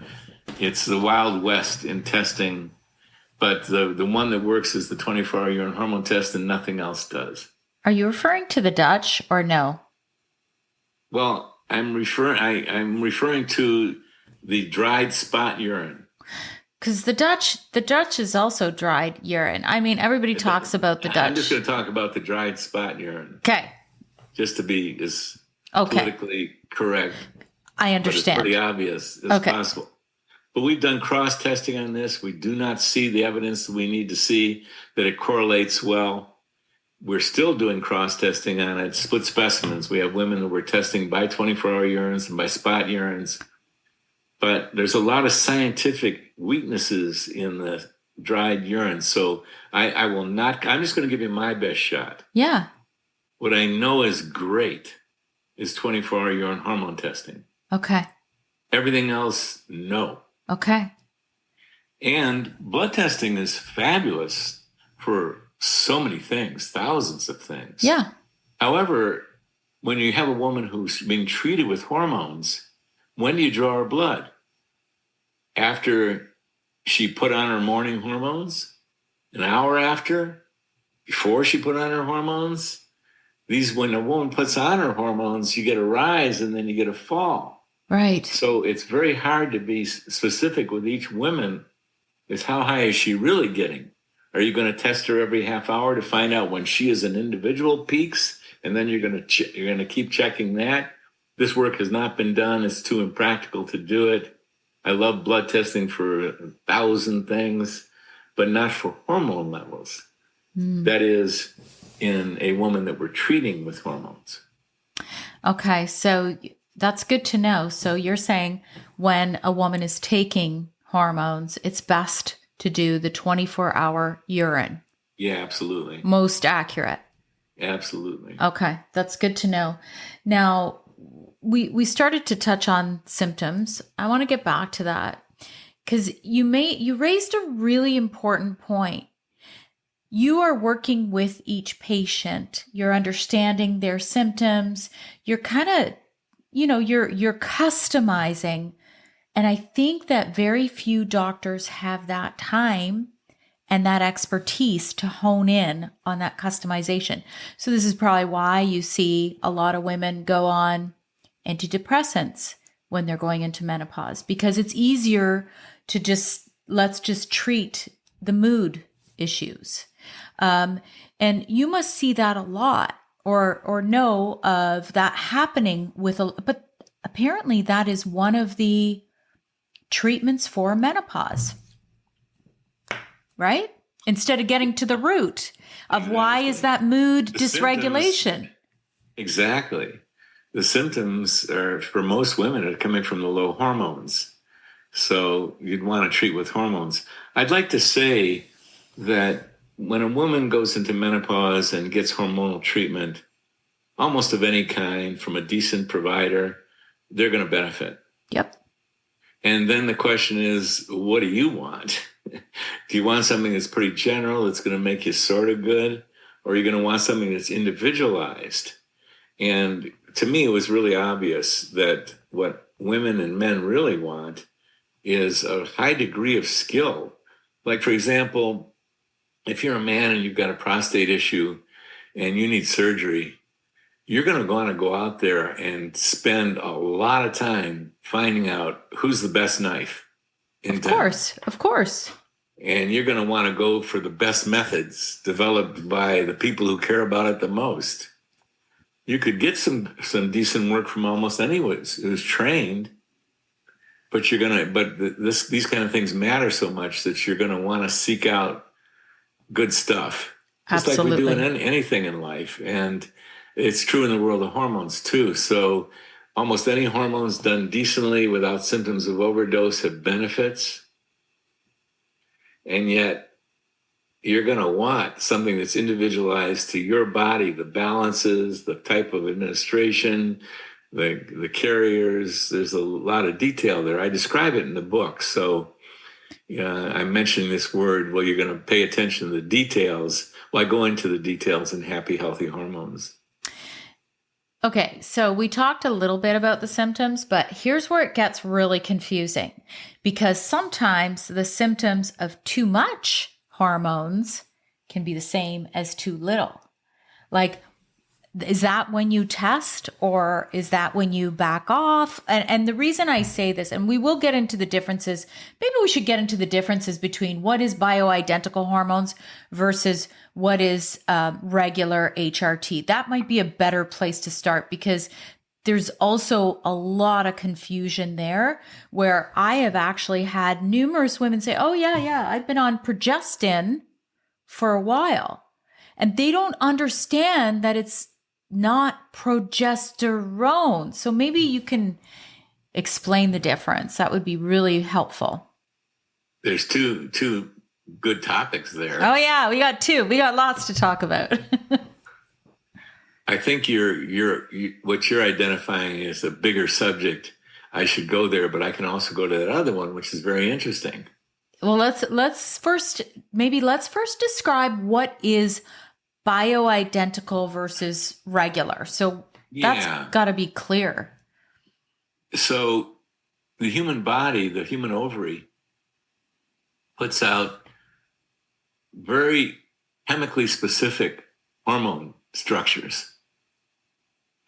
B: It's the Wild West in testing. But the one that works is the 24-hour urine hormone test, and nothing else does.
A: Are you referring to the Dutch or no?
B: Well, I'm referring to the dried spot urine.
A: Because the Dutch is also dried urine. Everybody talks about the Dutch.
B: I'm just going to talk about the dried spot urine.
A: Okay.
B: Just to be as politically correct.
A: I understand.
B: But it's pretty obvious as possible. But we've done cross-testing on this. We do not see the evidence that we need to see that it correlates well. We're still doing cross-testing on it, split specimens. We have women that we're testing by 24-hour urines and by spot urines. But there's a lot of scientific weaknesses in the dried urine. So I will not, I'm just going to give you my best shot.
A: Yeah.
B: What I know is great is 24-hour urine hormone testing.
A: Okay.
B: Everything else, no.
A: Okay.
B: And blood testing is fabulous for so many things, thousands of things.
A: Yeah.
B: However, when you have a woman who's being treated with hormones, when do you draw her blood? after she put on her morning hormones, an hour after, before she put on her hormones. When a woman puts on her hormones, you get a rise and then you get a fall.
A: Right.
B: So it's very hard to be specific with each woman. Is how high is she really getting? Are you going to test her every half hour to find out when she as an individual peaks, and then you're going to keep checking that? This work has not been done. It's too impractical to do it. I love blood testing for 1,000 things, but not for hormone levels. That is, in a woman that we're treating with hormones.
A: Okay, so that's good to know. So you're saying when a woman is taking hormones, it's best to do the 24-hour urine.
B: Yeah, absolutely.
A: Most accurate.
B: Absolutely.
A: Okay, that's good to know. Now, we started to touch on symptoms. I want to get back to that because you raised a really important point. You are working with each patient. You're understanding their symptoms. You're kind of, you're customizing. And I think that very few doctors have that time and that expertise to hone in on that customization. So this is probably why you see a lot of women go on antidepressants when they're going into menopause, because it's easier to let's just treat the mood issues. And you must see that a lot or know of that happening but apparently that is one of the treatments for menopause, right? Instead of getting to the root of why is that mood dysregulation.
B: Exactly. The symptoms are, for most women, are coming from the low hormones. So you'd want to treat with hormones. I'd like to say that when a woman goes into menopause and gets hormonal treatment, almost of any kind, from a decent provider, they're going to benefit.
A: Yep.
B: And then the question is, what do you want? Do you want something that's pretty general, that's going to make you sort of good? Or are you going to want something that's individualized? And to me, it was really obvious that what women and men really want is a high degree of skill. Like, for example, if you're a man and you've got a prostate issue and you need surgery, you're going to want to go out there and spend a lot of time finding out who's the best knife in town.
A: Of course.
B: And you're going to want to go for the best methods developed by the people who care about it the most. You could get some decent work from almost anyone who's trained, but these kind of things matter so much that you're going to want to seek out good stuff. Just
A: Absolutely.
B: like we do in anything in life. And it's true in the world of hormones too. So almost any hormones done decently without symptoms of overdose have benefits. And yet you're going to want something that's individualized to your body, the balances, the type of administration, the carriers. There's a lot of detail there. I describe it in the book. So I'm mentioning this word, well, you're going to pay attention to the details. Well, I go into the details in Happy, Healthy Hormones.
A: Okay, so we talked a little bit about the symptoms, but here's where it gets really confusing because sometimes the symptoms of too much hormones can be the same as too little. Like, is that when you test or is that when you back off? And the reason I say this, and we will get into the differences, maybe we should get into the differences between what is bioidentical hormones versus what is regular HRT. That might be a better place to start because there's also a lot of confusion there where I have actually had numerous women say, oh, yeah, I've been on progestin for a while. And they don't understand that it's not progesterone. So maybe you can explain the difference. That would be really helpful.
B: There's two good topics there.
A: Oh yeah, we got two. We got lots to talk about.
B: I think what you're identifying is a bigger subject. I should go there, but I can also go to that other one, which is very interesting.
A: Well, let's first describe what is bioidentical versus regular. So that's got to be clear.
B: So the human body, the human ovary, puts out very chemically specific hormone structures.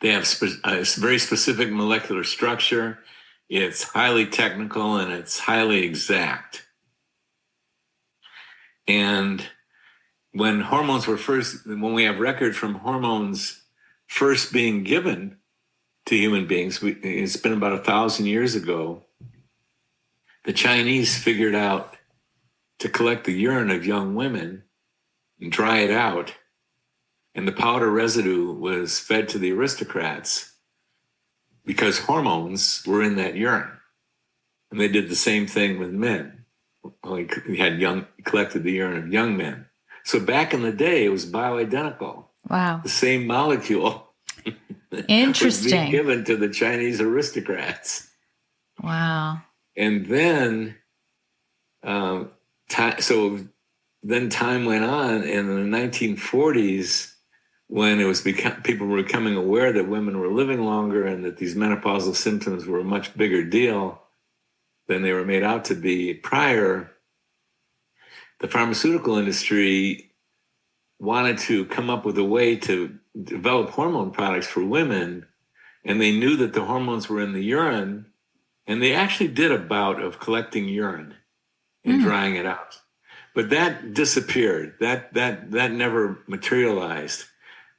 B: They have a very specific molecular structure. It's highly technical and it's highly exact. And when we have record from hormones first being given to human beings, it's been about 1,000 years ago, the Chinese figured out to collect the urine of young women and dry it out. And the powder residue was fed to the aristocrats because hormones were in that urine. And they did the same thing with men. Collected the urine of young men. So back in the day, it was bioidentical.
A: Wow.
B: The same molecule
A: Interesting.
B: was being given to the Chinese aristocrats.
A: Wow.
B: And then, time went on, and in the 1940s, when people were becoming aware that women were living longer and that these menopausal symptoms were a much bigger deal than they were made out to be prior, the pharmaceutical industry wanted to come up with a way to develop hormone products for women, and they knew that the hormones were in the urine, and they actually did a bout of collecting urine and drying it out. But that disappeared. That never materialized.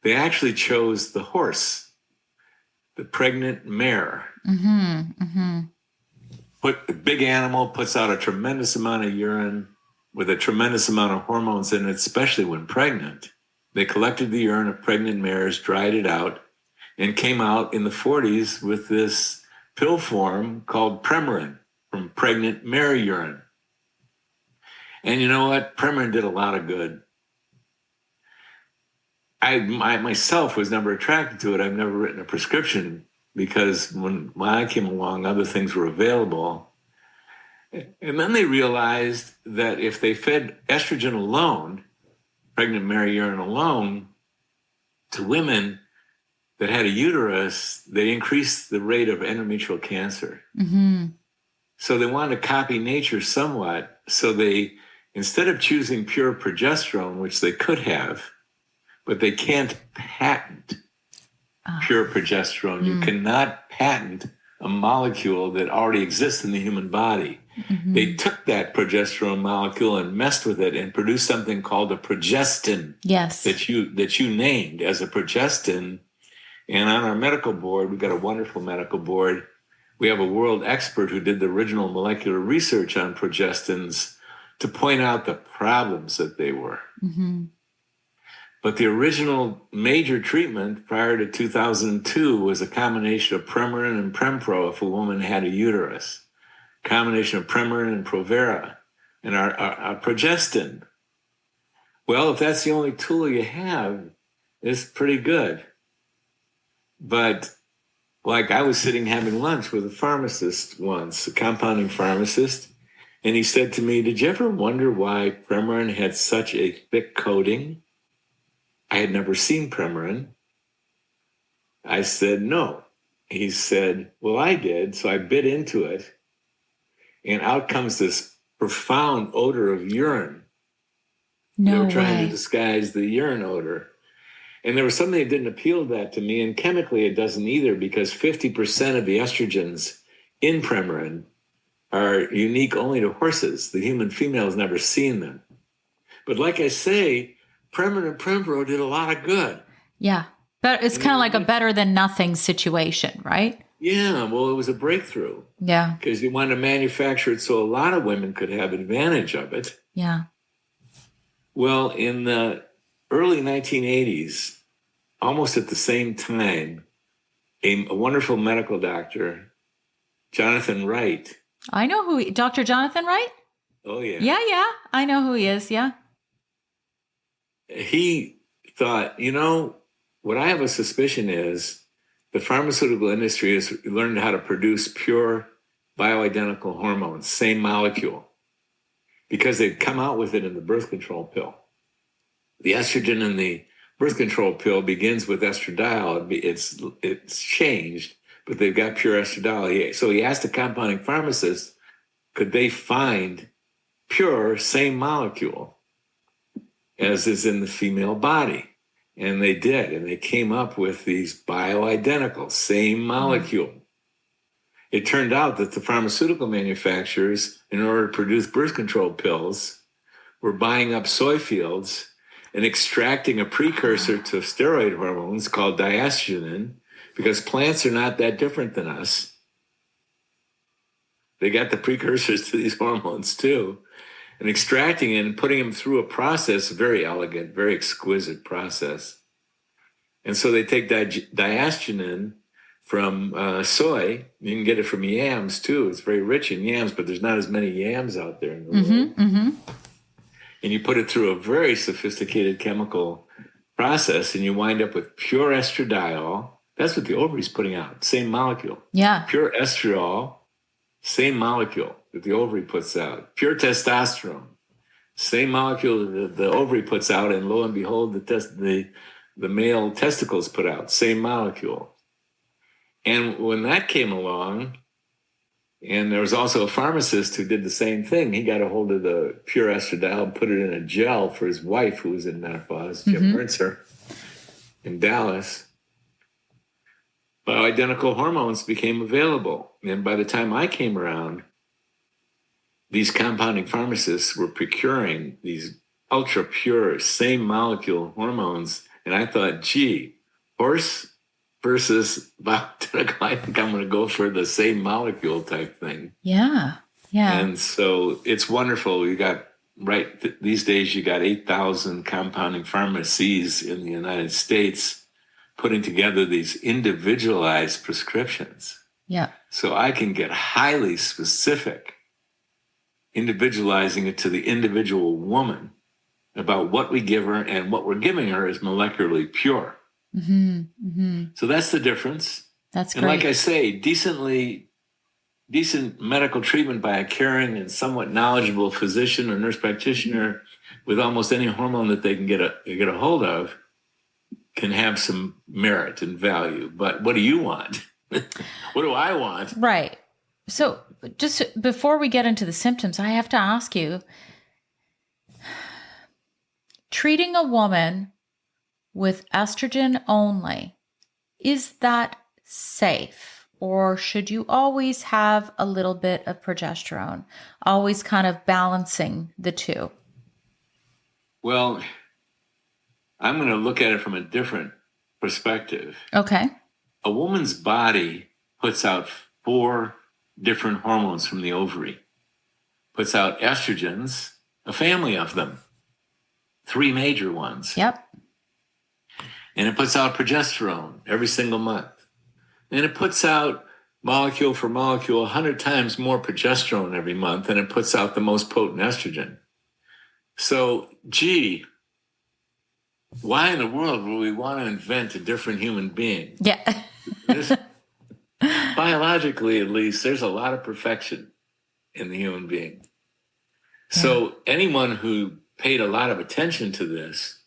B: They actually chose the horse, the pregnant mare. The big animal puts out a tremendous amount of urine with a tremendous amount of hormones in it, especially when pregnant. They collected the urine of pregnant mares, dried it out, and came out in the 40s with this pill form called Premarin from pregnant mare urine. And you know what? Premarin did a lot of good. I myself was never attracted to it. I've never written a prescription because when I came along, other things were available. And then they realized that if they fed estrogen alone, pregnant mare urine alone, to women that had a uterus, they increased the rate of endometrial cancer. So they wanted to copy nature somewhat. So they, instead of choosing pure progesterone, which they could have, but they can't patent pure progesterone. You cannot patent a molecule that already exists in the human body. They took that progesterone molecule and messed with it and produced something called a progestin.
A: Yes.
B: That you named as a progestin. And on our medical board, we've got a wonderful medical board. We have a world expert who did the original molecular research on progestins to point out the problems that they were. But the original major treatment prior to 2002 was a combination of Premarin and Prempro if a woman had a uterus. Combination of Premarin and Provera and our progestin. Well, if that's the only tool you have, it's pretty good. But like I was sitting having lunch with a pharmacist once, a compounding pharmacist, and he said to me, "Did you ever wonder why Premarin had such a thick coating?" I had never seen Premarin. I said, "No." He said, "Well, I did." So I bit into it, and out comes this profound odor of urine.
A: No
B: They were trying
A: way.
B: to disguise the urine odor. And there was something that didn't appeal to that to me, and chemically it doesn't either, because 50% of the estrogens in Premarin are unique only to horses. The human female has never seen them. But like I say, Premarin and Prempro did a lot of good.
A: Yeah. But it's kind of like a better than nothing situation, right?
B: Yeah, well, it was a breakthrough.
A: Yeah.
B: Because you wanted to manufacture it so a lot of women could have advantage of it.
A: Yeah.
B: Well, in the early 1980s, almost at the same time, a wonderful medical doctor, Jonathan Wright.
A: I know who Dr. Jonathan Wright?
B: Oh, yeah.
A: Yeah. I know who he is. Yeah.
B: He thought, what I have a suspicion is the pharmaceutical industry has learned how to produce pure bioidentical hormones, same molecule, because they've come out with it in the birth control pill. The estrogen in the birth control pill begins with estradiol. It's changed, but they've got pure estradiol. So he asked the compounding pharmacist, could they find pure same molecule as is in the female body? And they did, and they came up with these bioidentical, same molecule. It turned out that the pharmaceutical manufacturers, in order to produce birth control pills, were buying up soy fields and extracting a precursor to steroid hormones called diestrogen, because plants are not that different than us. They got the precursors to these hormones too, and extracting it and putting them through a process, very elegant, very exquisite process. And so they take diestrogen from soy. You can get it from yams too. It's very rich in yams, but there's not as many yams out there in the world. Mm-hmm. And you put it through a very sophisticated chemical process, and you wind up with pure estradiol. That's what the ovary's putting out, same molecule.
A: Yeah.
B: Pure estriol, same molecule that the ovary puts out. Pure testosterone, same molecule that the ovary puts out, and lo and behold, the male testicles put out, same molecule. And when that came along, and there was also a pharmacist who did the same thing. He got a hold of the pure estradiol and put it in a gel for his wife, who was in menopause, Jim Mercer, in Dallas. Bioidentical hormones became available. And by the time I came around, these compounding pharmacists were procuring these ultra pure, same molecule hormones. And I thought, gee, horse versus bioidentical, I think I'm going to go for the same molecule type thing.
A: Yeah. Yeah.
B: And so it's wonderful. You got, these days you got 8,000 compounding pharmacies in the United States putting together these individualized prescriptions.
A: Yeah.
B: So I can get highly specific, individualizing it to the individual woman about what we give her, and what we're giving her is molecularly pure. Mm-hmm, mm-hmm. So that's the difference.
A: That's great.
B: And like I say, decent medical treatment by a caring and somewhat knowledgeable physician or nurse practitioner with almost any hormone that they can get a hold of can have some merit and value. But what do you want? What do I want?
A: Right. So just before we get into the symptoms, I have to ask you, treating a woman with estrogen only, is that safe? Or should you always have a little bit of progesterone, always kind of balancing the two?
B: Well, I'm going to look at it from a different perspective.
A: Okay.
B: A woman's body puts out 4 different hormones from the ovary. Puts out estrogens, a family of them, 3 major ones.
A: Yep.
B: And it puts out progesterone every single month. And it puts out molecule for molecule 100 times more progesterone every month, and it puts out the most potent estrogen. So, gee, why in the world would we want to invent a different human being?
A: Yeah.
B: Biologically, at least, there's a lot of perfection in the human being. Yeah. So anyone who paid a lot of attention to this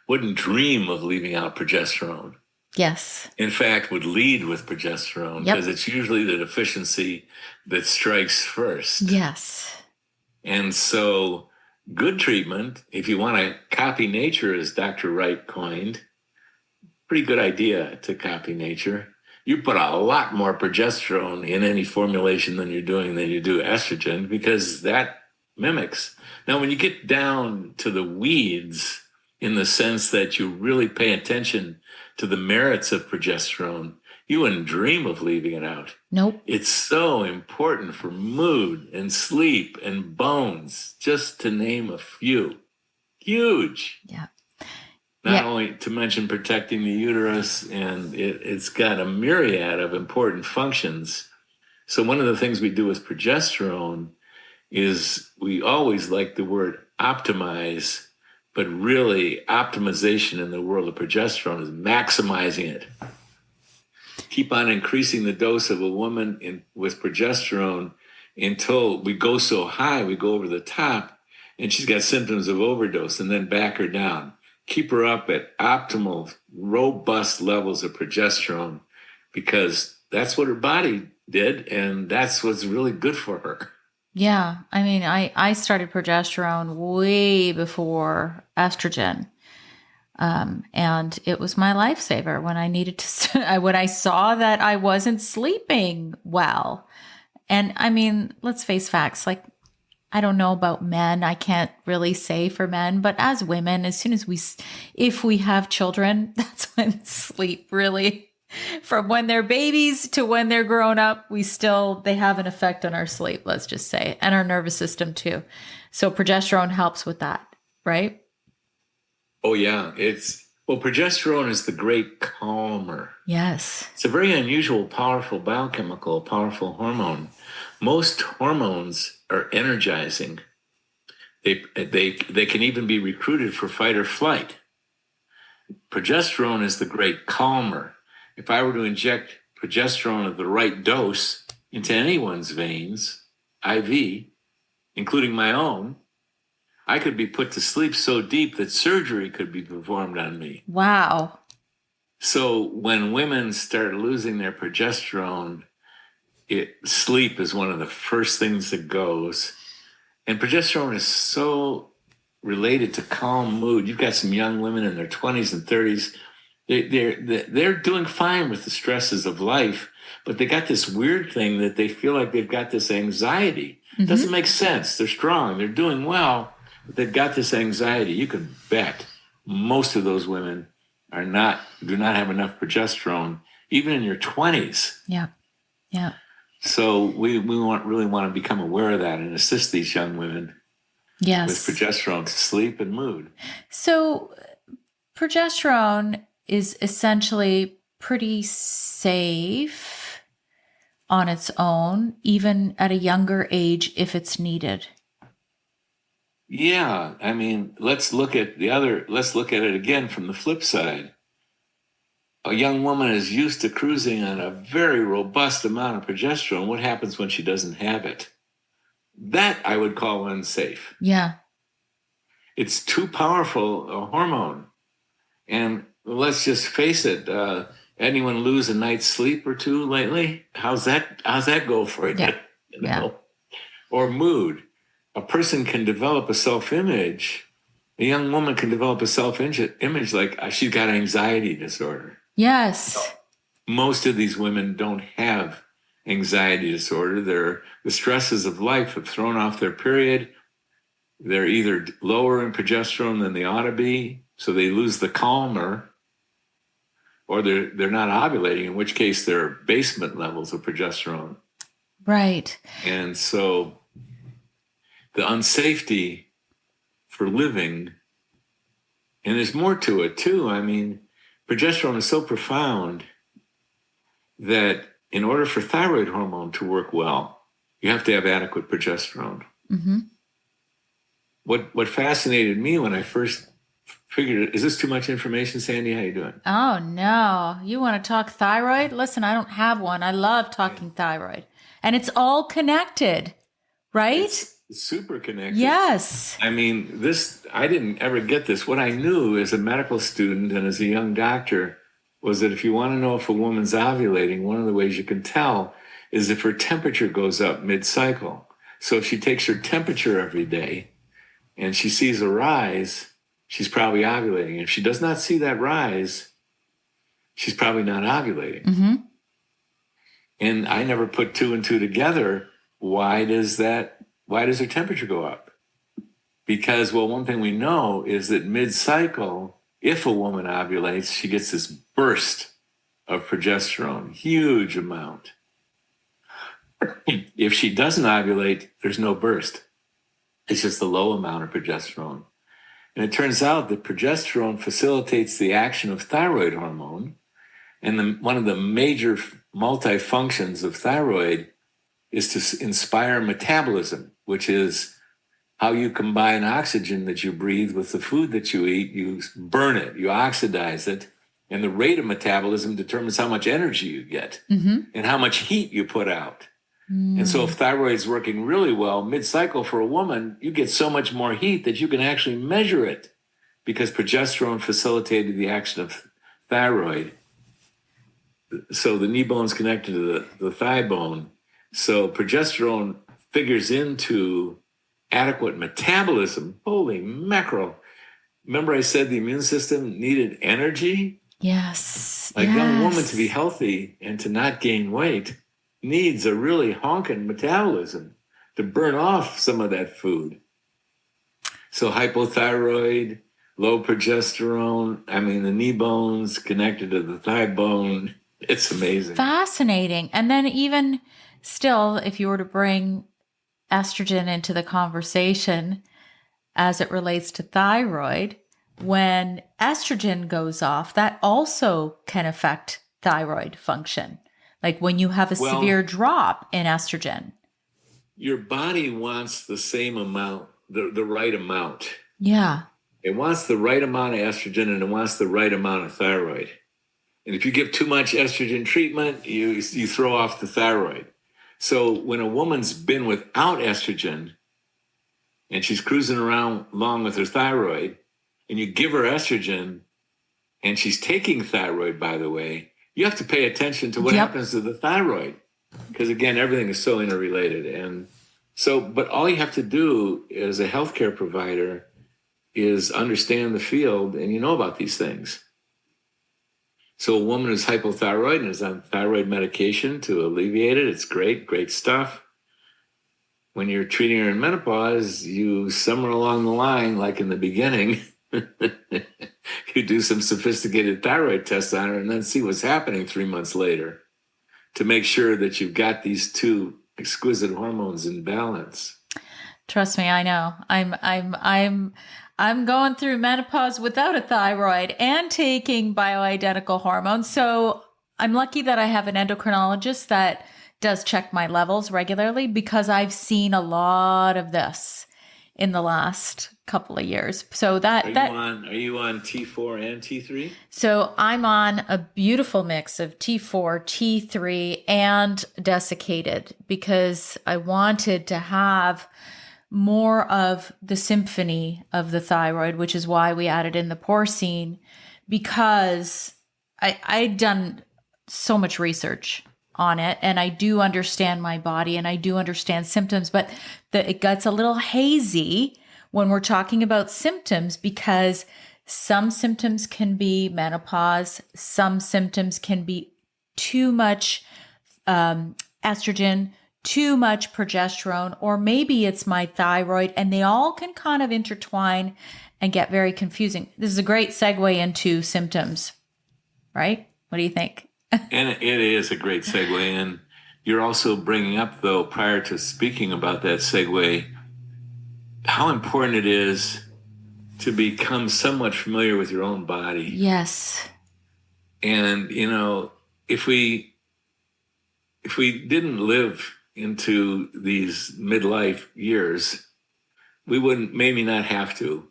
B: wouldn't dream of leaving out progesterone.
A: Yes.
B: In fact, would lead with progesterone, because it's usually the deficiency that strikes first.
A: Yes.
B: And so good treatment, if you want to copy nature, as Dr. Wright coined, pretty good idea to copy nature. You put a lot more progesterone in any formulation than you do estrogen, because that mimics. Now, when you get down to the weeds, in the sense that you really pay attention to the merits of progesterone, you wouldn't dream of leaving it out.
A: Nope.
B: It's so important for mood and sleep and bones, just to name a few. Huge.
A: Yeah.
B: Not only to mention protecting the uterus, and it's got a myriad of important functions. So one of the things we do with progesterone is we always like the word optimize, but really optimization in the world of progesterone is maximizing it. Keep on increasing the dose of a woman with progesterone until we go so high, we go over the top, and she's got symptoms of overdose, and then back her down. Keep her up at optimal, robust levels of progesterone, because that's what her body did, and that's what's really good for her.
A: Yeah. I mean, I started progesterone way before estrogen. And it was my lifesaver when I needed to, when I saw that I wasn't sleeping well. And I mean, let's face facts. Like, I don't know about men. I can't really say for men, but as women, as soon as if we have children, that's when sleep really, from when they're babies to when they're grown up, they have an effect on our sleep, let's just say, and our nervous system too. So progesterone helps with that, right?
B: Oh, yeah. Progesterone is the great calmer.
A: Yes.
B: It's a very unusual, powerful biochemical, powerful hormone. Most hormones are energizing. They can even be recruited for fight or flight. Progesterone is the great calmer. If I were to inject progesterone at the right dose into anyone's veins, IV, including my own, I could be put to sleep so deep that surgery could be performed on me.
A: Wow.
B: So when women start losing their progesterone, sleep is one of the first things that goes. And progesterone is so related to calm mood. You've got some young women in their 20s and 30s. They're doing fine with the stresses of life, but they got this weird thing that they feel like they've got this anxiety. Mm-hmm. Doesn't make sense. They're strong. They're doing well, but they've got this anxiety. You can bet most of those women do not have enough progesterone, even in your 20s.
A: Yeah. Yeah.
B: So we really want to become aware of that and assist these young women.
A: Yes.
B: With progesterone to sleep and mood.
A: So progesterone is essentially pretty safe on its own, even at a younger age if it's needed.
B: Yeah. I mean, let's look at it again from the flip side. A young woman is used to cruising on a very robust amount of progesterone. What happens when she doesn't have it? That I would call unsafe.
A: Yeah.
B: It's too powerful a hormone. And let's just face it, anyone lose a night's sleep or two lately? How's that go for you?
A: Yeah.
B: You know? Or mood. A person can develop a self-image. A young woman can develop a self-image like she's got anxiety disorder.
A: Yes.
B: Most of these women don't have anxiety disorder. The stresses of life have thrown off their period. They're either lower in progesterone than they ought to be, so they lose the calmer, or they're not ovulating, in which case they're basement levels of progesterone.
A: Right.
B: And so the unsafety for living, and there's more to it too. I mean, progesterone is so profound that in order for thyroid hormone to work well, you have to have adequate progesterone.
A: Mm-hmm.
B: What fascinated me when I first figured it, is this too much information, Sandy? How you doing?
A: Oh, no. You want to talk thyroid? Listen, I don't have one. I love talking thyroid. And it's all connected, right?
B: It's super connected.
A: Yes.
B: I mean, I didn't ever get this. What I knew as a medical student and as a young doctor was that if you want to know if a woman's ovulating, one of the ways you can tell is if her temperature goes up mid-cycle. So if she takes her temperature every day and she sees a rise, she's probably ovulating. If she does not see that rise, she's probably not ovulating.
A: Mm-hmm.
B: And I never put two and two together. Why does her temperature go up? Because, well, one thing we know is that mid-cycle, if a woman ovulates, she gets this burst of progesterone, huge amount. If she doesn't ovulate, there's no burst. It's just a low amount of progesterone. And it turns out that progesterone facilitates the action of thyroid hormone. And one of the major multifunctions of thyroid is to inspire metabolism, which is how you combine oxygen that you breathe with the food that you eat. You burn it, you oxidize it, and the rate of metabolism determines how much energy you get and how much heat you put out. And so if thyroid is working really well, mid-cycle for a woman, you get so much more heat that you can actually measure it because progesterone facilitated the action of thyroid. So the knee bone's connected to the thigh bone. So progesterone figures into adequate metabolism. Holy mackerel. Remember I said the immune system needed energy?
A: Yes.
B: A young woman to be
A: Yes.
B: healthy and to not gain weight needs a really honking metabolism to burn off some of that food. So hypothyroid, low progesterone, I mean, the knee bone's connected to the thigh bone. It's amazing.
A: Fascinating. And then even still, if you were to bring estrogen into the conversation as it relates to thyroid, when estrogen goes off, that also can affect thyroid function. Like when you have a
B: Well,
A: severe drop in estrogen.
B: your body wants the same amount, the right amount.
A: Yeah.
B: It wants the right amount of estrogen and it wants the right amount of thyroid. And if you give too much estrogen treatment, you throw off the thyroid. So when a woman's been without estrogen and she's cruising around along with her thyroid, and you give her estrogen and she's taking thyroid, by the way, you have to pay attention to what
A: Yep.
B: happens to the thyroid. Because again, everything is so interrelated. And so, but all you have to do as a healthcare provider is understand the field and you know about these things. So a woman who's hypothyroid and is on thyroid medication to alleviate it, it's great, great stuff. When you're treating her in menopause, you somewhere along the line, like in the beginning, you do some sophisticated thyroid tests on her and then see what's happening 3 months later to make sure that you've got these two exquisite hormones in balance.
A: Trust me, I know. I'm going through menopause without a thyroid and taking bioidentical hormones. So I'm lucky that I have an endocrinologist that does check my levels regularly because I've seen a lot of this in the last couple of years. So
B: Are you on T4 and T3?
A: so I'm on a beautiful mix of T4, T3, and desiccated because I wanted to have more of the symphony of the thyroid, which is why we added in the porcine, because I'd done so much research on it and I do understand my body and I do understand symptoms, but it gets a little hazy when we're talking about symptoms because some symptoms can be menopause, some symptoms can be too much estrogen, too much progesterone, or maybe it's my thyroid, and they all can kind of intertwine and get very confusing. This is a great segue into symptoms, right? What do you think?
B: And it is a great segue. And you're also bringing up, though, prior to speaking about that segue, how important it is to become somewhat familiar with your own body.
A: Yes.
B: And, if we didn't live into these midlife years, we wouldn't, maybe not have to.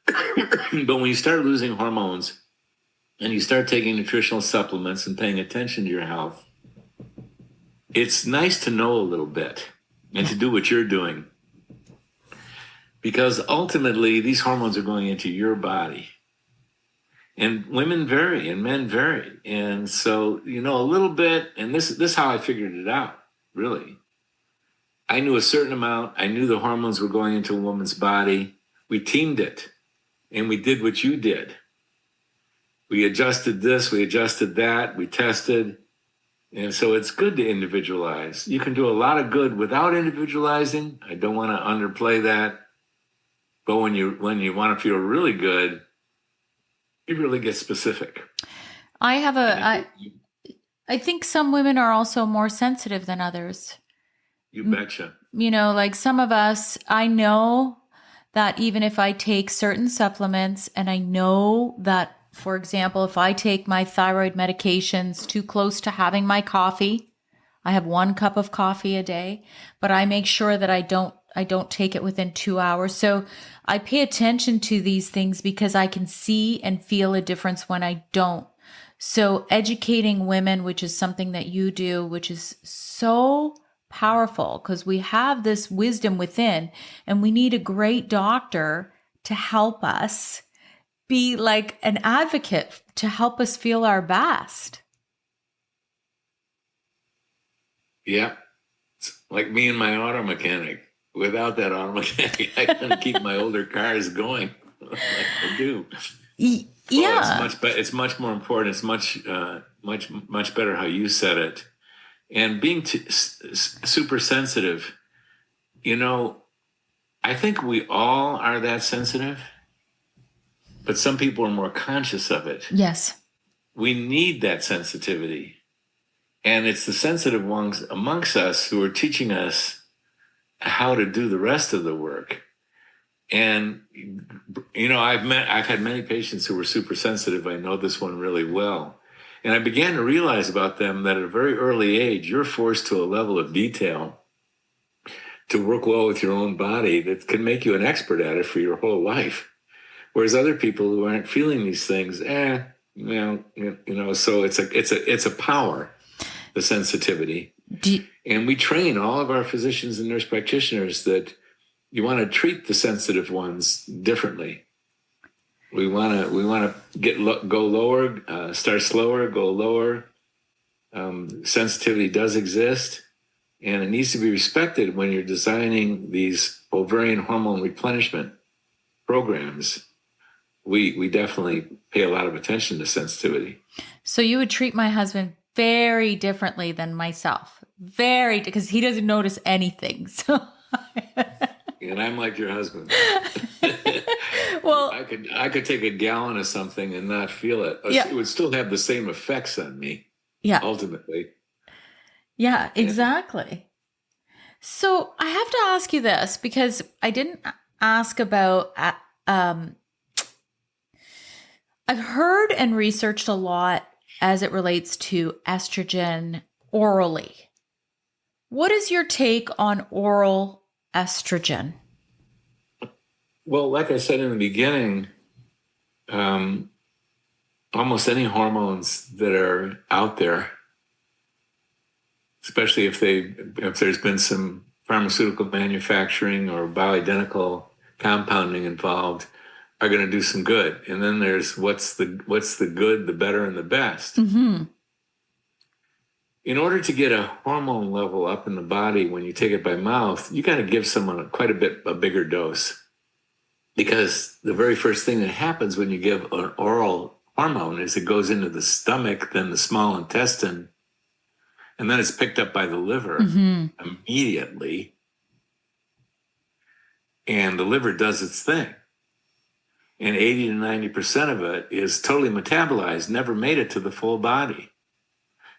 B: But when you start losing hormones and you start taking nutritional supplements and paying attention to your health, it's nice to know a little bit and to do what you're doing. Because ultimately, these hormones are going into your body. And women vary and men vary. And so, a little bit, and this is how I figured it out, really. I knew a certain amount. I knew the hormones were going into a woman's body. We teamed it, and we did what you did. We adjusted this, we adjusted that, we tested. And so it's good to individualize. You can do a lot of good without individualizing. I don't want to underplay that. But when you want to feel really good, you really get specific.
A: I think some women are also more sensitive than others.
B: You betcha.
A: Like some of us, I know that even if I take certain supplements and I know that, for example, if I take my thyroid medications too close to having my coffee, I have 1 cup of coffee a day, but I make sure that I don't take it within 2 hours. So I pay attention to these things because I can see and feel a difference when I don't. So educating women, which is something that you do, which is so powerful because we have this wisdom within and we need a great doctor to help us be like an advocate to help us feel our best.
B: Yeah. It's like me and my auto mechanic. Without that auto mechanic, I couldn't keep my older cars going like I do.
A: Yeah.
B: Well, it's much more important. It's much better how you said it. And being super sensitive, I think we all are that sensitive, but some people are more conscious of it.
A: Yes.
B: We need that sensitivity. And it's the sensitive ones amongst us who are teaching us how to do the rest of the work. And, I've had many patients who were super sensitive. I know this one really well. And I began to realize about them that at a very early age, you're forced to a level of detail to work well with your own body that can make you an expert at it for your whole life. Whereas other people who aren't feeling these things, so it's a power, the sensitivity. And we train all of our physicians and nurse practitioners that you want to treat the sensitive ones differently. We want to go lower, start slower, go lower. Sensitivity does exist, and it needs to be respected when you're designing these ovarian hormone replenishment programs. We definitely pay a lot of attention to sensitivity.
A: So you would treat my husband very differently than myself, because he doesn't notice anything. So.
B: And I'm like your husband.
A: Well,
B: I could take a gallon of something and not feel it. Yeah. It would still have the same effects on me. Yeah. Ultimately.
A: Yeah, exactly. So I have to ask you this, because I didn't ask about, I've heard and researched a lot as it relates to estrogen orally. What is your take on oral estrogen?
B: Well, like I said in the beginning, almost any hormones that are out there, especially if there's been some pharmaceutical manufacturing or bioidentical compounding involved, are going to do some good. And then there's what's the good, the better, and the best. Mm-hmm. In order to get a hormone level up in the body when you take it by mouth, you got to give someone quite a bigger dose. Because the very first thing that happens when you give an oral hormone is it goes into the stomach, then the small intestine, and then it's picked up by the liver immediately. And the liver does its thing. And 80 to 90% of it is totally metabolized, never made it to the full body.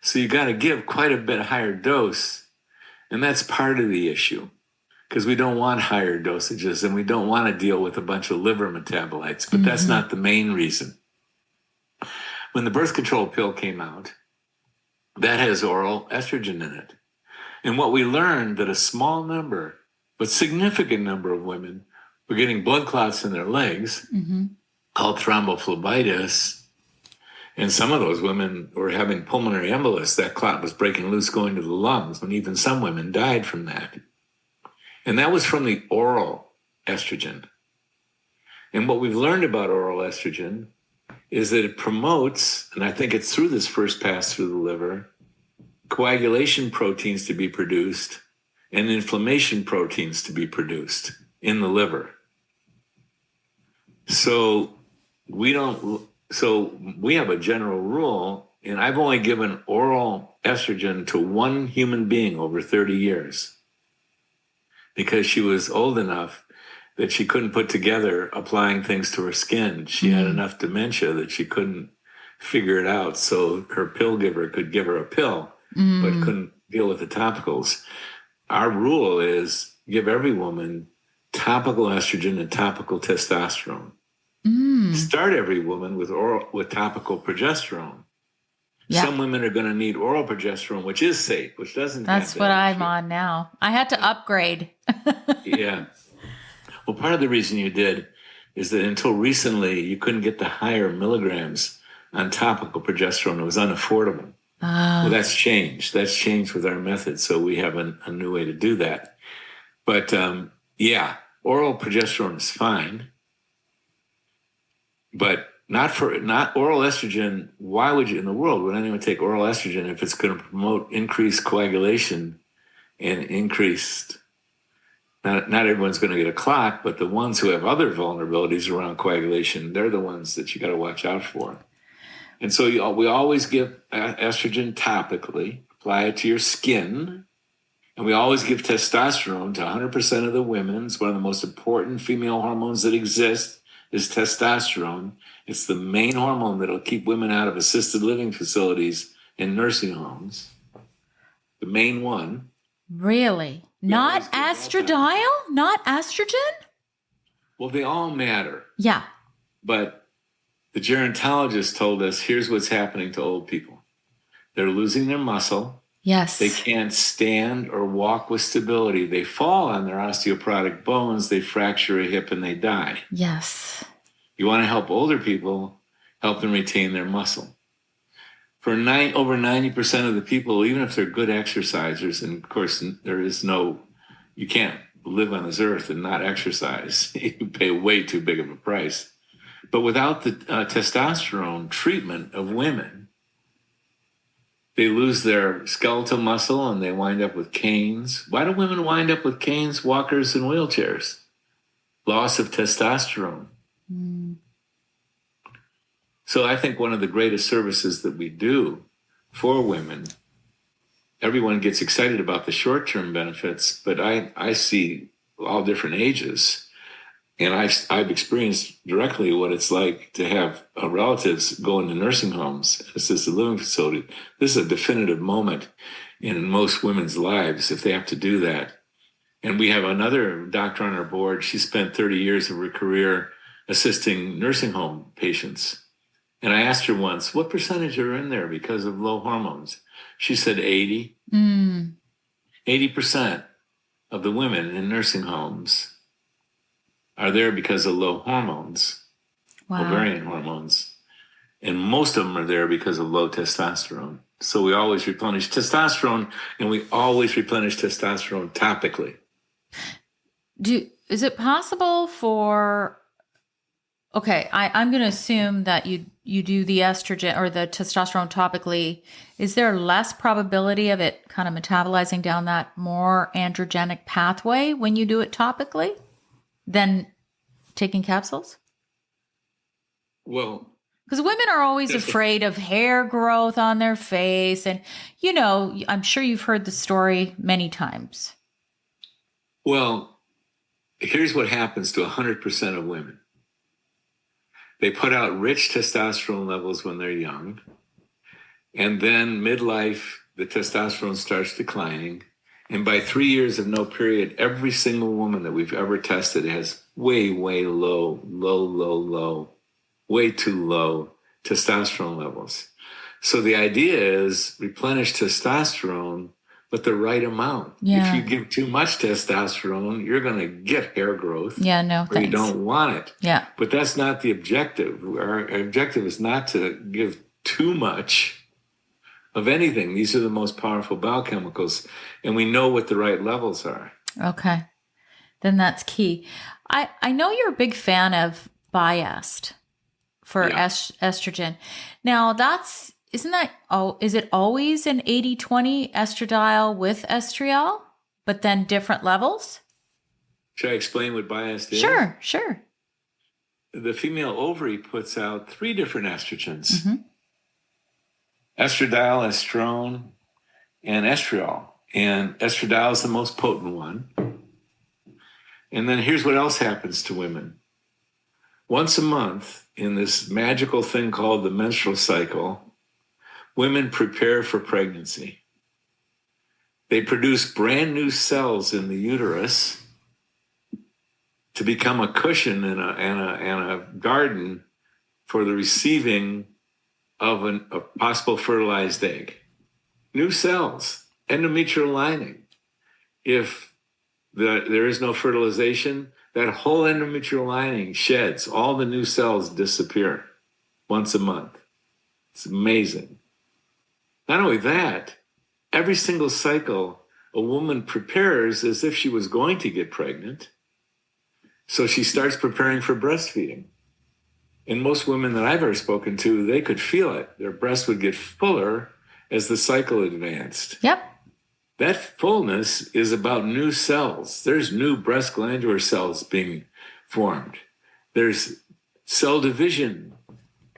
B: So you got to give quite a bit higher dose. And that's part of the issue, because we don't want higher dosages and we don't want to deal with a bunch of liver metabolites. But that's not the main reason. When the birth control pill came out, that has oral estrogen in it. And what we learned, that a small number, but significant number of women were getting blood clots in their legs, called thrombophlebitis. And some of those women were having pulmonary embolus. That clot was breaking loose, going to the lungs, and even some women died from that. And that was from the oral estrogen. And what we've learned about oral estrogen is that it promotes, and I think it's through this first pass through the liver, coagulation proteins to be produced and inflammation proteins to be produced in the liver. So we have a general rule, and I've only given oral estrogen to one human being over 30 years because she was old enough that she couldn't put together applying things to her skin. She had enough dementia that she couldn't figure it out. So her pill giver could give her a pill, but couldn't deal with the topicals. Our rule is give every woman topical estrogen and topical testosterone. Start every woman with topical progesterone. Yeah. Some women are going to need oral progesterone, which is safe, which doesn't.
A: That's what I'm on now. I had to upgrade.
B: Yeah. Well, part of the reason you did is that until recently, you couldn't get the higher milligrams on topical progesterone. It was unaffordable. Well, that's changed. That's changed with our method. So we have a new way to do that. But yeah, oral progesterone is fine. But not oral estrogen. Why would you in the world would anyone take oral estrogen if it's going to promote increased coagulation and increased? Not everyone's going to get a clot, but the ones who have other vulnerabilities around coagulation, they're the ones that you got to watch out for. And so we always give estrogen topically, apply it to your skin. And we always give testosterone to 100% of the women. It's one of the most important female hormones that exist is testosterone. It's the main hormone that'll keep women out of assisted living facilities and nursing homes. The main one.
A: Really? Not estradiol? Not estrogen?
B: Well, they all matter.
A: Yeah.
B: But the gerontologist told us, here's what's happening to old people. They're losing their muscle.
A: Yes.
B: They can't stand or walk with stability. They fall on their osteoporotic bones. They fracture a hip and they die.
A: Yes.
B: You want to help older people, help them retain their muscle. For over 90% of the people, even if they're good exercisers, and of course you can't live on this earth and not exercise. You pay way too big of a price. But without the testosterone treatment of women, they lose their skeletal muscle and they wind up with canes. Why do women wind up with canes, walkers, and wheelchairs? Loss of testosterone. Mm. So I think one of the greatest services that we do for women, everyone gets excited about the short-term benefits, but I see all different ages. And I've experienced directly what it's like to have relatives go into nursing homes, assisted living facility. This is a definitive moment in most women's lives if they have to do that. And we have another doctor on our board. She spent 30 years of her career assisting nursing home patients. And I asked her once, what percentage are in there because of low hormones? She said 80. 80% of the women in nursing homes are there because of low hormones, ovarian hormones. And most of them are there because of low testosterone. So we always replenish testosterone, and we always replenish testosterone topically.
A: Is it possible for... Okay, I'm going to assume that you do the estrogen or the testosterone topically. Is there less probability of it kind of metabolizing down that more androgenic pathway when you do it topically than taking capsules?
B: Well,
A: because women are always afraid of hair growth on their face. And, I'm sure you've heard the story many times.
B: Well, here's what happens to 100% of women. They put out rich testosterone levels when they're young. And then midlife, the testosterone starts declining. And by 3 years of no period, every single woman that we've ever tested has way, way low, way too low testosterone levels. So the idea is replenish testosterone, but the right amount.
A: Yeah.
B: If you give too much testosterone, you're going to get hair growth.
A: Yeah, no,
B: or
A: thanks.
B: You don't want it.
A: Yeah.
B: But that's not the objective. Our objective is not to give too much of anything. These are the most powerful biochemicals, and we know what the right levels are.
A: Okay. Then that's key. I know you're a big fan of Biest for estrogen. Now is it always an 80-20 estradiol with estriol, but then different levels?
B: Should I explain what Biest is?
A: Sure.
B: The female ovary puts out 3 different estrogens. Mm-hmm. Estradiol, estrone, and estriol. And estradiol is the most potent one. And then here's what else happens to women. Once a month, in this magical thing called the menstrual cycle, women prepare for pregnancy. They produce brand new cells in the uterus to become a cushion and a garden for the receiving of a possible fertilized egg. New cells, endometrial lining. If there is no fertilization, that whole endometrial lining sheds. All the new cells disappear once a month. It's amazing. Not only that, every single cycle, a woman prepares as if she was going to get pregnant. So she starts preparing for breastfeeding. And most women that I've ever spoken to, they could feel it. Their breasts would get fuller as the cycle advanced.
A: Yep.
B: That fullness is about new cells. There's new breast glandular cells being formed. There's cell division,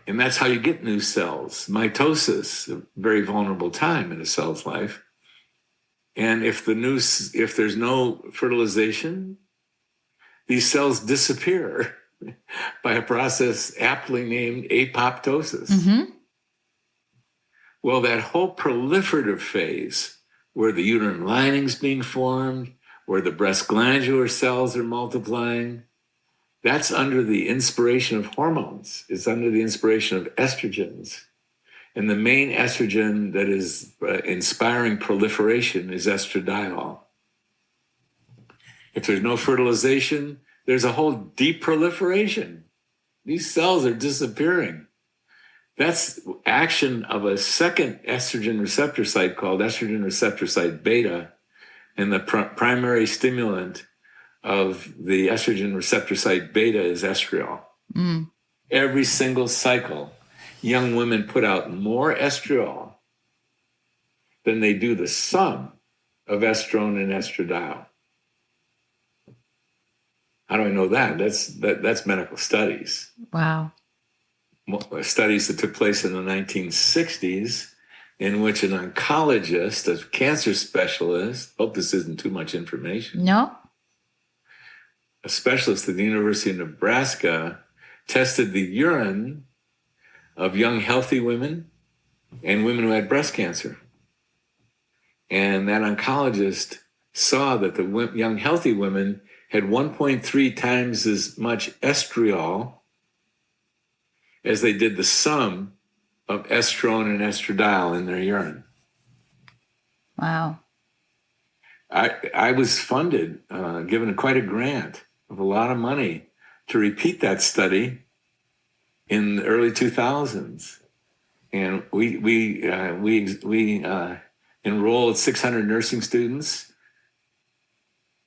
B: and that's how you get new cells. Mitosis, a very vulnerable time in a cell's life. And if there's no fertilization, these cells disappear by a process aptly named apoptosis.
A: Mm-hmm.
B: Well, that whole proliferative phase, where the uterine lining's being formed, where the breast glandular cells are multiplying, that's under the inspiration of hormones. It's under the inspiration of estrogens. And the main estrogen that is inspiring proliferation is estradiol. If there's no fertilization, there's a whole deproliferation. These cells are disappearing. That's action of a second estrogen receptor site called estrogen receptor site beta, and the primary stimulant of the estrogen receptor site beta is estriol.
A: Mm.
B: Every single cycle, young women put out more estriol than they do the sum of estrone and estradiol. How do I know that? That's medical studies.
A: Wow.
B: Studies that took place in the 1960s, in which an oncologist, a cancer specialist, hope this isn't too much information.
A: No.
B: A specialist at the University of Nebraska tested the urine of young healthy women and women who had breast cancer. And that oncologist saw that the young healthy women had 1.3 times as much estriol as they did the sum of estrone and estradiol in their urine.
A: Wow.
B: I was funded, given quite a grant of a lot of money to repeat that study in the early 2000s. And we enrolled 600 nursing students.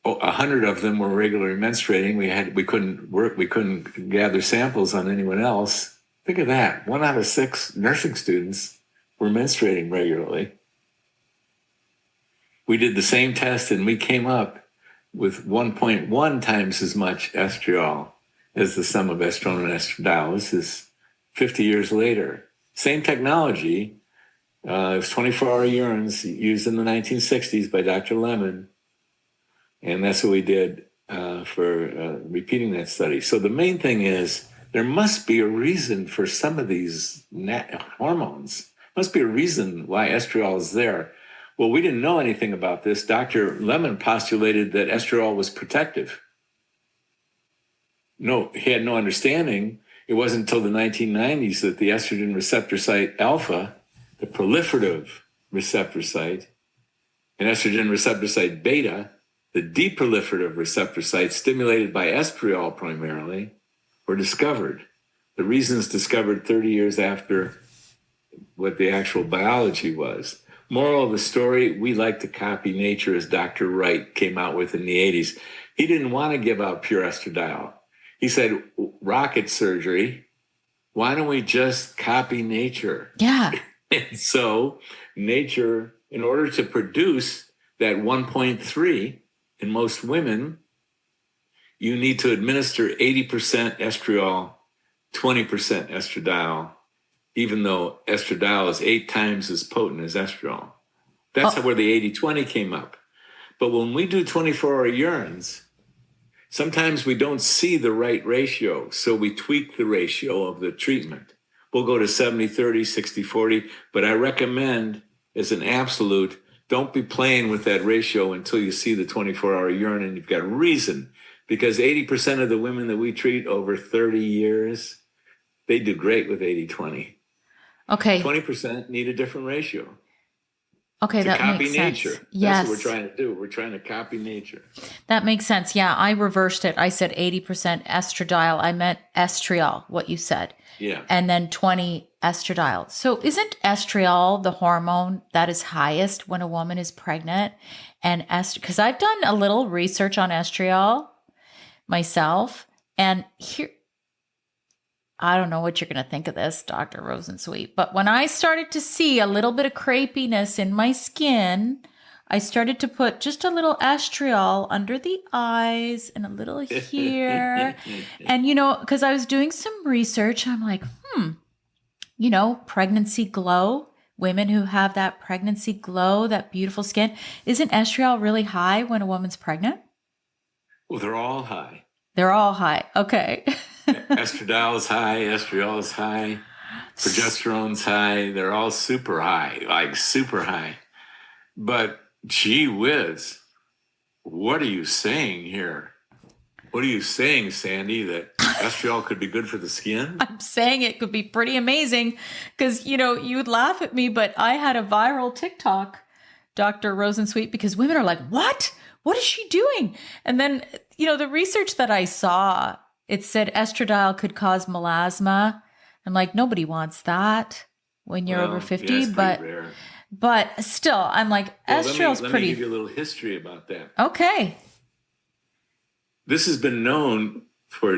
B: 100 of them were regularly menstruating. We couldn't gather samples on anyone else. Think of that. 1 out of 6 nursing students were menstruating regularly. We did the same test and we came up with 1.1 times as much estriol as the sum of estrone and estradiol. This is 50 years later. Same technology. It was 24-hour urines used in the 1960s by Dr. Lemon. And that's what we did for repeating that study. So the main thing is there must be a reason for some of these hormones. Must be a reason why estriol is there. Well, we didn't know anything about this. Dr. Lemon postulated that estriol was protective. No, he had no understanding. It wasn't until the 1990s that the estrogen receptor site alpha, the proliferative receptor site, and estrogen receptor site beta, the deproliferative receptor sites stimulated by estriol primarily, were discovered. The reasons discovered 30 years after what the actual biology was. Moral of the story, we like to copy nature, as Dr. Wright came out with in the 80s. He didn't want to give out pure estradiol. He said, rocket surgery, why don't we just copy nature?
A: Yeah.
B: And so nature, in order to produce that 1.3 in most women, you need to administer 80% estriol, 20% estradiol, even though estradiol is 8 times as potent as estriol. That's where the 80-20 came up. But when we do 24-hour urines, sometimes we don't see the right ratio, so we tweak the ratio of the treatment. We'll go to 70-30, 60-40, but I recommend, as an absolute, don't be playing with that ratio until you see the 24-hour urine and you've got reason. Because 80% of the women that we treat over 30 years, they do great with 80-20.
A: Okay.
B: 20% need a different ratio.
A: Okay, that
B: copy
A: makes
B: nature.
A: sense. Yes.
B: That's what we're trying to do. We're trying to copy nature.
A: That makes sense. Yeah, I reversed it. I said 80% estradiol. I meant estriol, what you said.
B: Yeah.
A: And then 20 estradiol. So isn't estriol the hormone that is highest when a woman is pregnant? And because I've done a little research on estriol myself, and here I don't know what you're going to think of this, Dr. Rosensweet, but when I started to see a little bit of crepiness in my skin, I started to put just a little estriol under the eyes and a little here. And, because I was doing some research, I'm like, pregnancy glow, women who have that pregnancy glow, that beautiful skin. Isn't estriol really high when a woman's pregnant?
B: Well, they're all high.
A: They're all high. Okay.
B: Estradiol is high, estriol is high, progesterone's high. They're all super high, like super high. But gee whiz, what are you saying here? What are you saying, Sandy, that estriol could be good for the skin?
A: I'm saying it could be pretty amazing because, you'd laugh at me, but I had a viral TikTok, Dr. Rosensweet, because women are like, what? What is she doing? And then, the research that I saw, it said estradiol could cause melasma. I'm like, nobody wants that when you're over 50,
B: yeah,
A: but still, I'm like, estriol's
B: let
A: pretty.
B: me give you a little history about that.
A: Okay.
B: This has been known for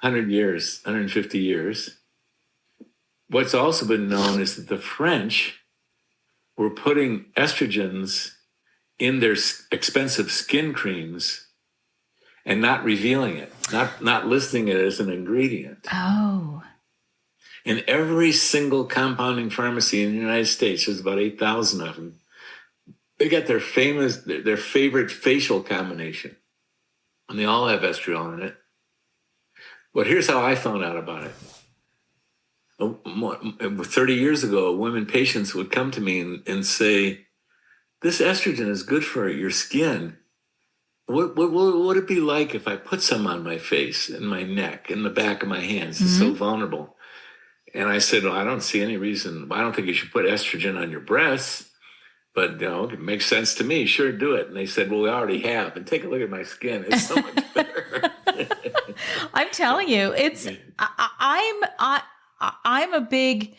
B: 100 years, 150 years. What's also been known is that the French were putting estrogens in their expensive skin creams and not revealing it, not listing it as an ingredient.
A: Oh.
B: In every single compounding pharmacy in the United States, there's about 8,000 of them, they got their favorite facial combination. And they all have estriol in it. But here's how I found out about it. 30 years ago, women patients would come to me and say, this estrogen is good for your skin. What would it be like if I put some on my face and my neck and the back of my hands? It's so vulnerable. And I said, well, I don't see any reason. I don't think you should put estrogen on your breasts. But, it makes sense to me. Sure, do it. And they said, well, we already have. And take a look at my skin. It's so much better.
A: I'm telling you, I'm a big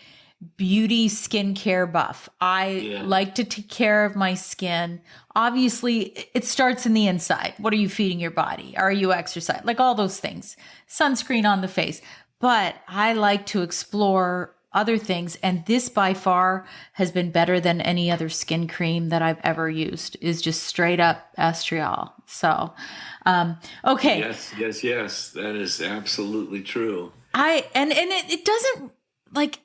A: beauty skincare buff. I like to take care of my skin. Obviously, it starts in the inside. What are you feeding your body? Are you exercising? Like all those things. Sunscreen on the face. But I like to explore other things. And this by far has been better than any other skin cream that I've ever used, is just straight up estriol. So, okay.
B: Yes. That is absolutely true.
A: It doesn't, like,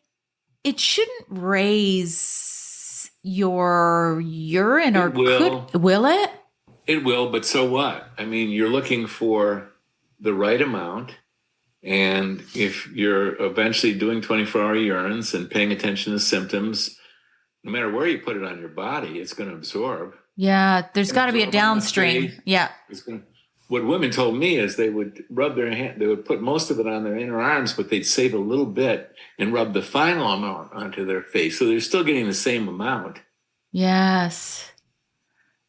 A: it shouldn't raise your urine, or will it?
B: It will, but so what? I mean, you're looking for the right amount. And if you're eventually doing 24-hour urines and paying attention to symptoms, no matter where you put it on your body, it's going to absorb.
A: Yeah, there's got to be a downstream. Yeah.
B: What women told me is they would rub their hand, they would put most of it on their inner arms, but they'd save a little bit and rub the final amount onto their face. So they're still getting the same amount.
A: Yes.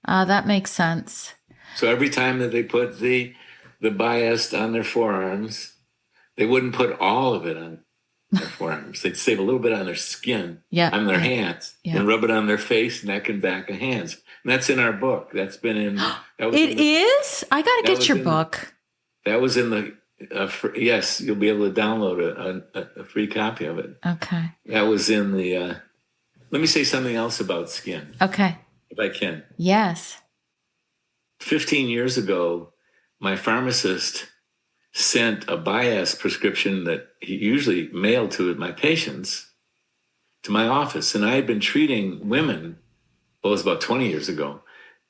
A: That makes sense.
B: So every time that they put the biased on their forearms, they wouldn't put all of it on their forearms. They'd save a little bit on their skin, on their hands, and rub it on their face, neck, and back of hands. And that's in our book. That's been in.
A: It is? I got to get your book.
B: That was in the. Yes, you'll be able to download a free copy of it.
A: Okay.
B: That was in the. Let me say something else about skin.
A: Okay.
B: If I can.
A: Yes.
B: 15 years ago, my pharmacist sent a bias prescription that he usually mailed to my patients to my office. And I had been treating women, well, it was about 20 years ago,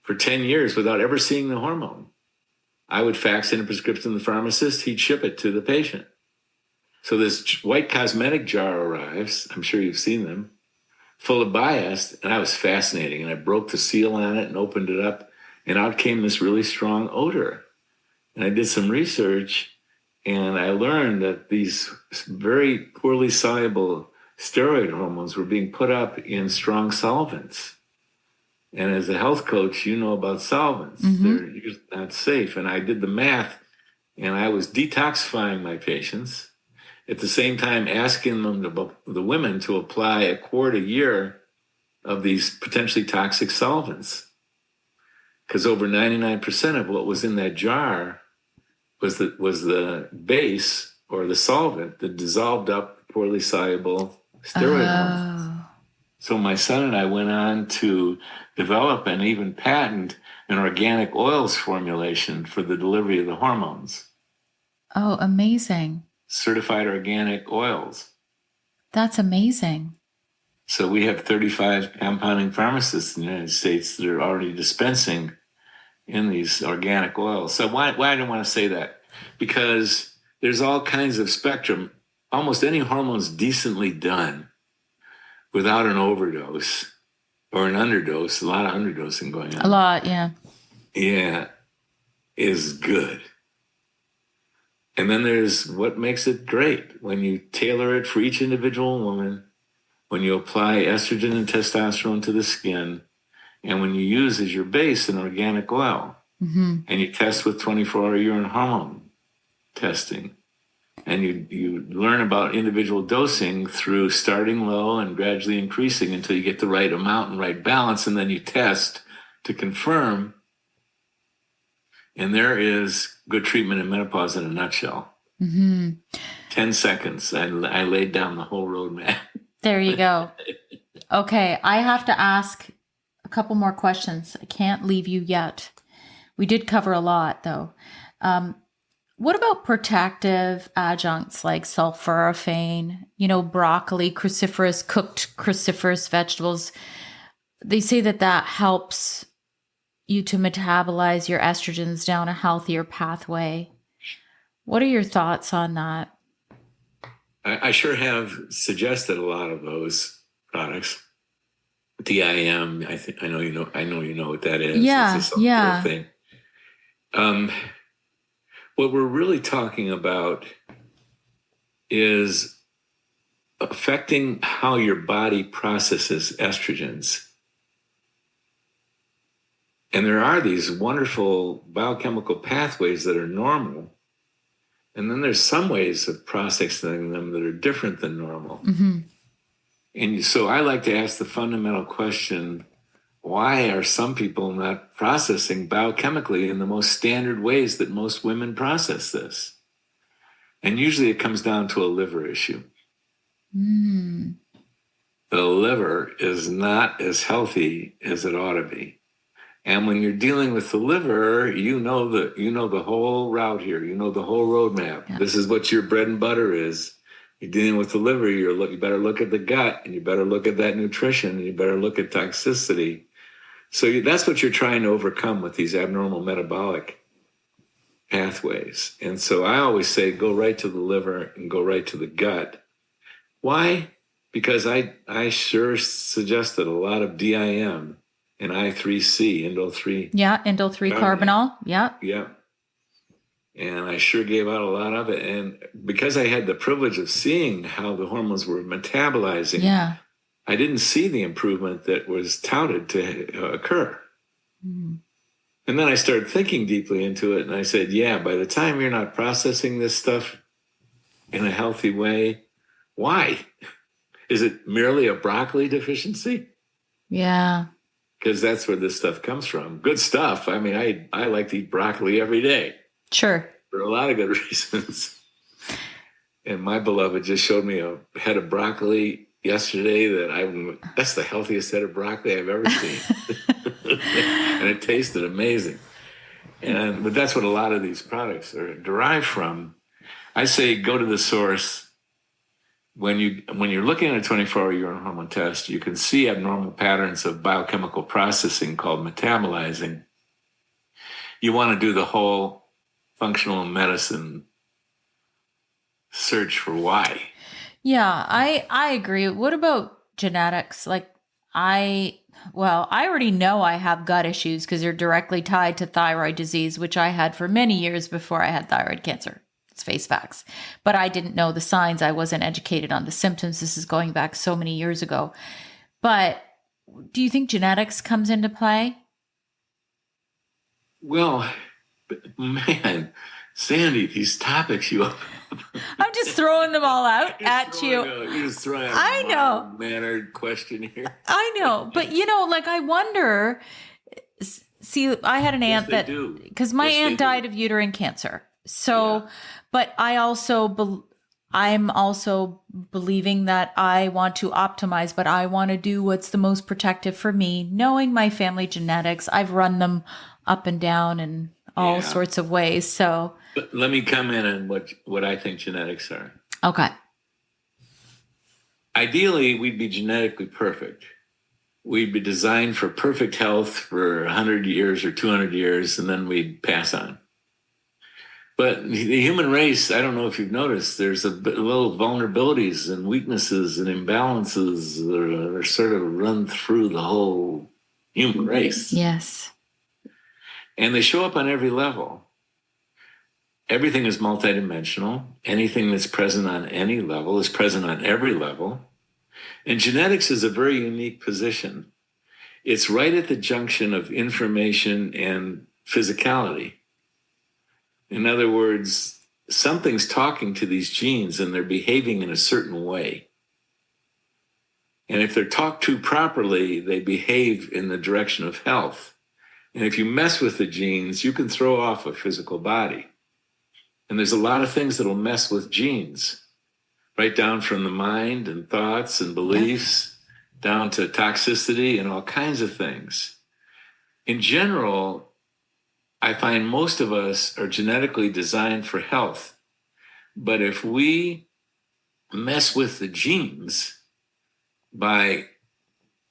B: for 10 years without ever seeing the hormone. I would fax in a prescription to the pharmacist, he'd ship it to the patient. So this white cosmetic jar arrives, I'm sure you've seen them, full of bias, and I was fascinating. And I broke the seal on it and opened it up, and out came this really strong odor. And I did some research, and I learned that these very poorly soluble steroid hormones were being put up in strong solvents. And as a health coach, you know about solvents. They're usually not safe. And I did the math, and I was detoxifying my patients, at the same time asking them, the women, to apply a quart a year of these potentially toxic solvents. Because over 99% of what was in that jar was the base or the solvent, the dissolved up, poorly soluble steroid hormones.
A: Oh.
B: So my son and I went on to develop and even patent an organic oils formulation for the delivery of the hormones.
A: Oh, amazing.
B: Certified organic oils.
A: That's amazing.
B: So we have 35 compounding pharmacists in the United States that are already dispensing in these organic oils. So why I don't want to say that? Because there's all kinds of spectrum. Almost any hormone's decently done without an overdose or an underdose, a lot of underdosing going on.
A: A lot, yeah.
B: Yeah, is good. And then there's what makes it great when you tailor it for each individual woman, when you apply estrogen and testosterone to the skin, and when you use as your base an organic oil, and you test with 24-hour urine hormone testing, and you learn about individual dosing through starting low and gradually increasing until you get the right amount and right balance, and then you test to confirm. And there is good treatment in menopause in a nutshell. 10 seconds. I laid down the whole roadmap.
A: There you go. Okay, I have to ask a couple more questions. I can't leave you yet. We did cover a lot, though. What about protective adjuncts like sulforaphane, broccoli, cruciferous, cooked cruciferous vegetables? They say that helps you to metabolize your estrogens down a healthier pathway. What are your thoughts on that?
B: I sure have suggested a lot of those products. DIM, I know you know what that is.
A: Yeah,
B: it's a
A: yeah.
B: thing. What we're really talking about is affecting how your body processes estrogens. And there are these wonderful biochemical pathways that are normal. And then there's some ways of processing them that are different than normal. And so I like to ask the fundamental question, why are some people not processing biochemically in the most standard ways that most women process this? And usually it comes down to a liver issue. The liver is not as healthy as it ought to be. And when you're dealing with the liver, you know the whole route here. You know the whole roadmap. Yeah. This is what your bread and butter is. You're dealing with the liver. You better look at the gut, and you better look at that nutrition, and you better look at toxicity. So that's what you're trying to overcome with these abnormal metabolic pathways. And so I always say, go right to the liver and go right to the gut. Why? Because I sure suggested a lot of DIM and I3C, indole-3.
A: Yeah, indole-3 carbinol. Yeah.
B: Yeah. And I sure gave out a lot of it. And because I had the privilege of seeing how the hormones were metabolizing, I didn't see the improvement that was touted to occur. And then I started thinking deeply into it, and I said, by the time you're not processing this stuff in a healthy way, why? Is it merely a broccoli deficiency?
A: Yeah.
B: Because that's where this stuff comes from. Good stuff. I mean, I like to eat broccoli every day.
A: Sure.
B: For a lot of good reasons. And my beloved just showed me a head of broccoli yesterday that's the healthiest head of broccoli I've ever seen. And it tasted amazing. But that's what a lot of these products are derived from. I say go to the source. When you're looking at a 24-hour urine hormone test, you can see abnormal patterns of biochemical processing called metabolizing. You want to do the whole functional medicine search for why.
A: Yeah, I agree. What about genetics? Like I already know I have gut issues because they're directly tied to thyroid disease, which I had for many years before I had thyroid cancer. Let's face facts. But I didn't know the signs. I wasn't educated on the symptoms. This is going back so many years ago. But do you think genetics comes into play?
B: Well, man, Sandy, these topics you
A: I'm just throwing them all out at you.
B: You're just throwing out
A: I know.
B: mannered question here.
A: I know. But, I wonder, see, I had an aunt because my aunt died of uterine cancer. So, But I'm also believing that I want to optimize, but I want to do what's the most protective for me. Knowing my family genetics, I've run them up and down in all
B: Yeah.
A: sorts of ways. So,
B: But let me comment on what I think genetics are.
A: okay.
B: Ideally, we'd be genetically perfect. We'd be designed for perfect health for 100 years or 200 years, and then we'd pass on. But the human race, I don't know if you've noticed, there's a little vulnerabilities and weaknesses and imbalances that are sort of run through the whole human race.
A: Yes.
B: And they show up on every level. Everything is multidimensional. Anything that's present on any level is present on every level. And genetics is a very unique position. It's right at the junction of information and physicality. In other words, something's talking to these genes and they're behaving in a certain way. And if they're talked to properly, they behave in the direction of health. And if you mess with the genes, you can throw off a physical body. And there's a lot of things that'll mess with genes, right down from the mind and thoughts and beliefs, down to toxicity and all kinds of things. In general, I find most of us are genetically designed for health. But if we mess with the genes by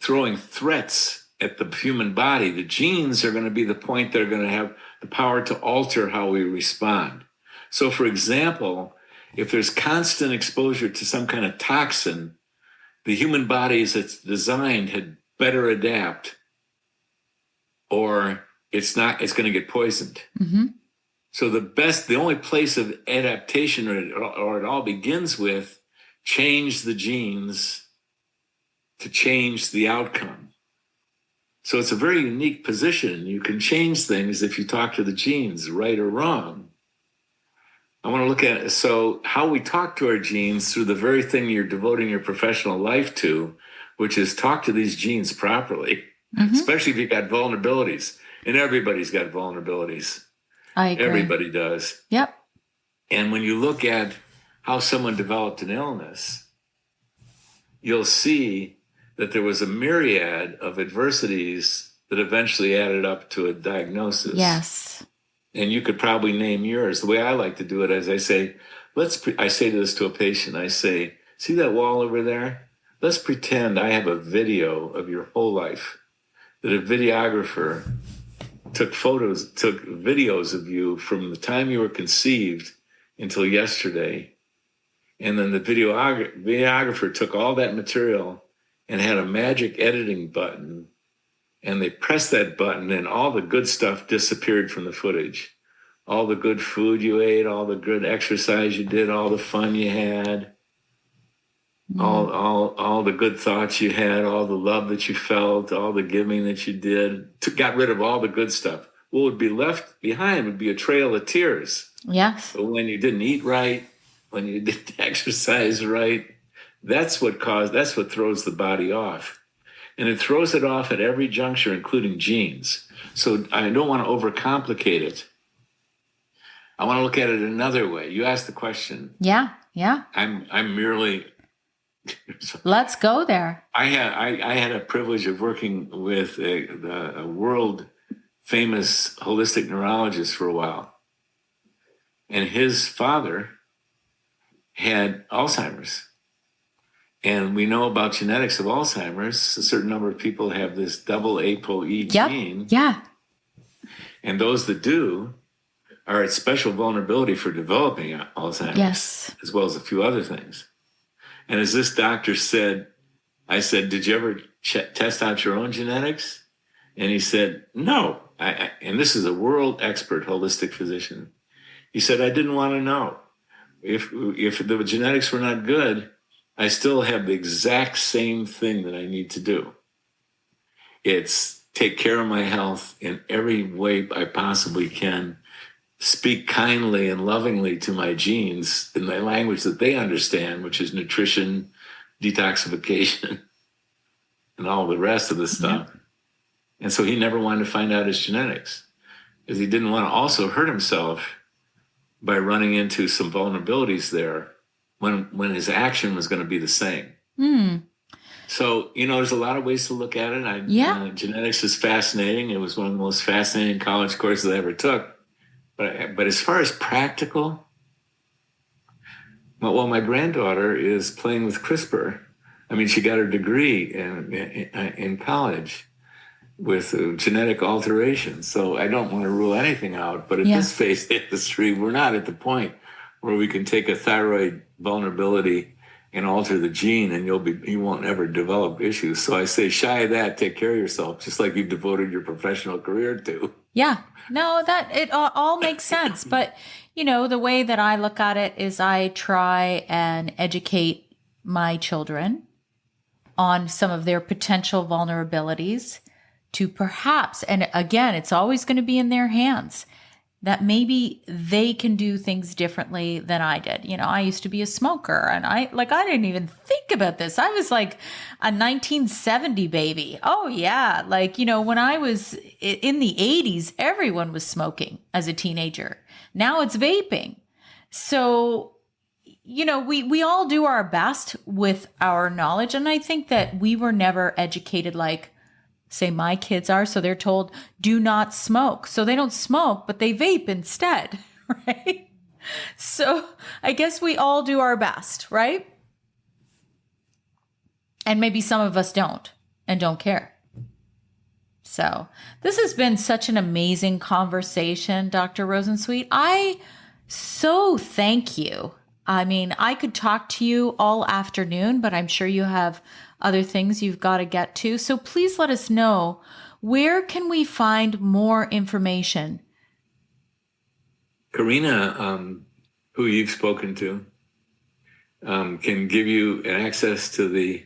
B: throwing threats at the human body, the genes are going to be the point that are going to have the power to alter how we respond. So, for example, if there's constant exposure to some kind of toxin, the human body as it's designed had better adapt, or it's going to get poisoned.
A: Mm-hmm.
B: So the only place of adaptation, or it all begins with, change the genes to change the outcome. So it's a very unique position. You can change things if you talk to the genes, right or wrong. I want to look at so how we talk to our genes through the very thing you're devoting your professional life to, which is talk to these genes properly, especially if you've got vulnerabilities. And everybody's got vulnerabilities.
A: I agree.
B: Everybody does.
A: Yep.
B: And when you look at how someone developed an illness, you'll see that there was a myriad of adversities that eventually added up to a diagnosis.
A: Yes.
B: And you could probably name yours. The way I like to do it is I say, I say this to a patient, I say, see that wall over there? Let's pretend I have a video of your whole life, that a videographer took videos of you from the time you were conceived until yesterday. And then the videographer took all that material and had a magic editing button, and they pressed that button and all the good stuff disappeared from the footage. All the good food you ate, all the good exercise you did, all the fun you had, all the good thoughts you had, all the love that you felt, all the giving that you did, got rid of all the good stuff. What would be left behind would be a trail of tears.
A: Yes.
B: But when you didn't eat right, when you didn't exercise right, that's what throws the body off. And it throws it off at every juncture, including genes. So I don't want to overcomplicate it. I want to look at it another way. You asked the question.
A: Yeah.
B: I'm merely.
A: Let's go there.
B: I had a privilege of working with a world famous holistic neurologist for a while, and his father had Alzheimer's. And we know about genetics of Alzheimer's. A certain number of people have this double ApoE gene.
A: Yeah.
B: And those that do are at special vulnerability for developing Alzheimer's.
A: Yes.
B: As well as a few other things. And as this doctor said, I said, did you ever test out your own genetics? And he said, no. And this is a world expert holistic physician. He said, I didn't want to know. If the genetics were not good, I still have the exact same thing that I need to do. It's take care of my health in every way I possibly can, speak kindly and lovingly to my genes in the language that they understand, which is nutrition, detoxification, and all the rest of the stuff. Yep. And so he never wanted to find out his genetics because he didn't want to also hurt himself by running into some vulnerabilities there when his action was going to be the same. So, there's a lot of ways to look at it. Genetics is fascinating. It was one of the most fascinating college courses I ever took. But as far as practical, well, my granddaughter is playing with CRISPR. I mean, she got her degree in college with genetic alterations. So I don't want to rule anything out. But at this phase of history, we're not at the point where we can take a thyroid vulnerability and alter the gene, and you won't ever develop issues. So I say, shy of that, take care of yourself, just like you've devoted your professional career to.
A: Yeah, no, that it all makes sense. But, the way that I look at it is I try and educate my children on some of their potential vulnerabilities to perhaps, and again, it's always going to be in their hands, that maybe they can do things differently than I did. I used to be a smoker, and I didn't even think about this. I was like a 1970 baby. Oh yeah. When I was in the 80s, everyone was smoking as a teenager. Now it's vaping. So, we all do our best with our knowledge. And I think that we were never educated like, say, my kids are. So they're told, do not smoke. So they don't smoke, but they vape instead, right? So I guess we all do our best, right? And maybe some of us don't and don't care. So this has been such an amazing conversation, Dr. Rosensweet. I so thank you. I mean, I could talk to you all afternoon, but I'm sure you have other things you've got to get to. So please let us know, where can we find more information?
B: Karina, who you've spoken to, can give you access to the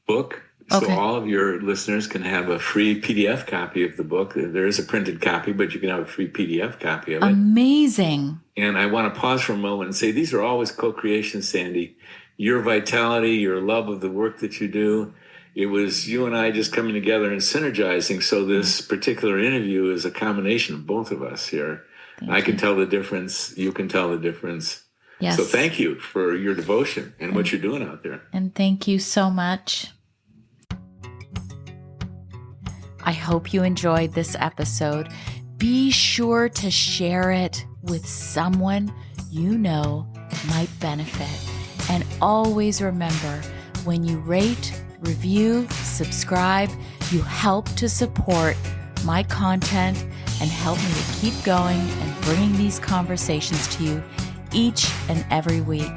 B: book. So all of your listeners can have a free PDF copy of the book. There is a printed copy, but you can have a free PDF copy of it.
A: Amazing.
B: And I want to pause for a moment and say, these are always co-creations, Sandy. Your vitality, your love of the work that you do, it was you and I just coming together and synergizing. So this particular interview is a combination of both of us here. I can tell the difference. You can tell the difference.
A: Yes.
B: So thank you for your devotion and what you're doing out there.
A: And thank you so much. I hope you enjoyed this episode. Be sure to share it with someone you know might benefit. And always remember, when you rate, review, subscribe, you help to support my content and help me to keep going and bringing these conversations to you each and every week.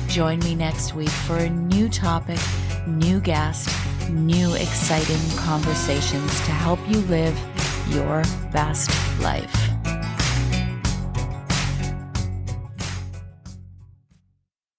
A: Join me next week for a new topic, new guest, new exciting conversations to help you live your best life.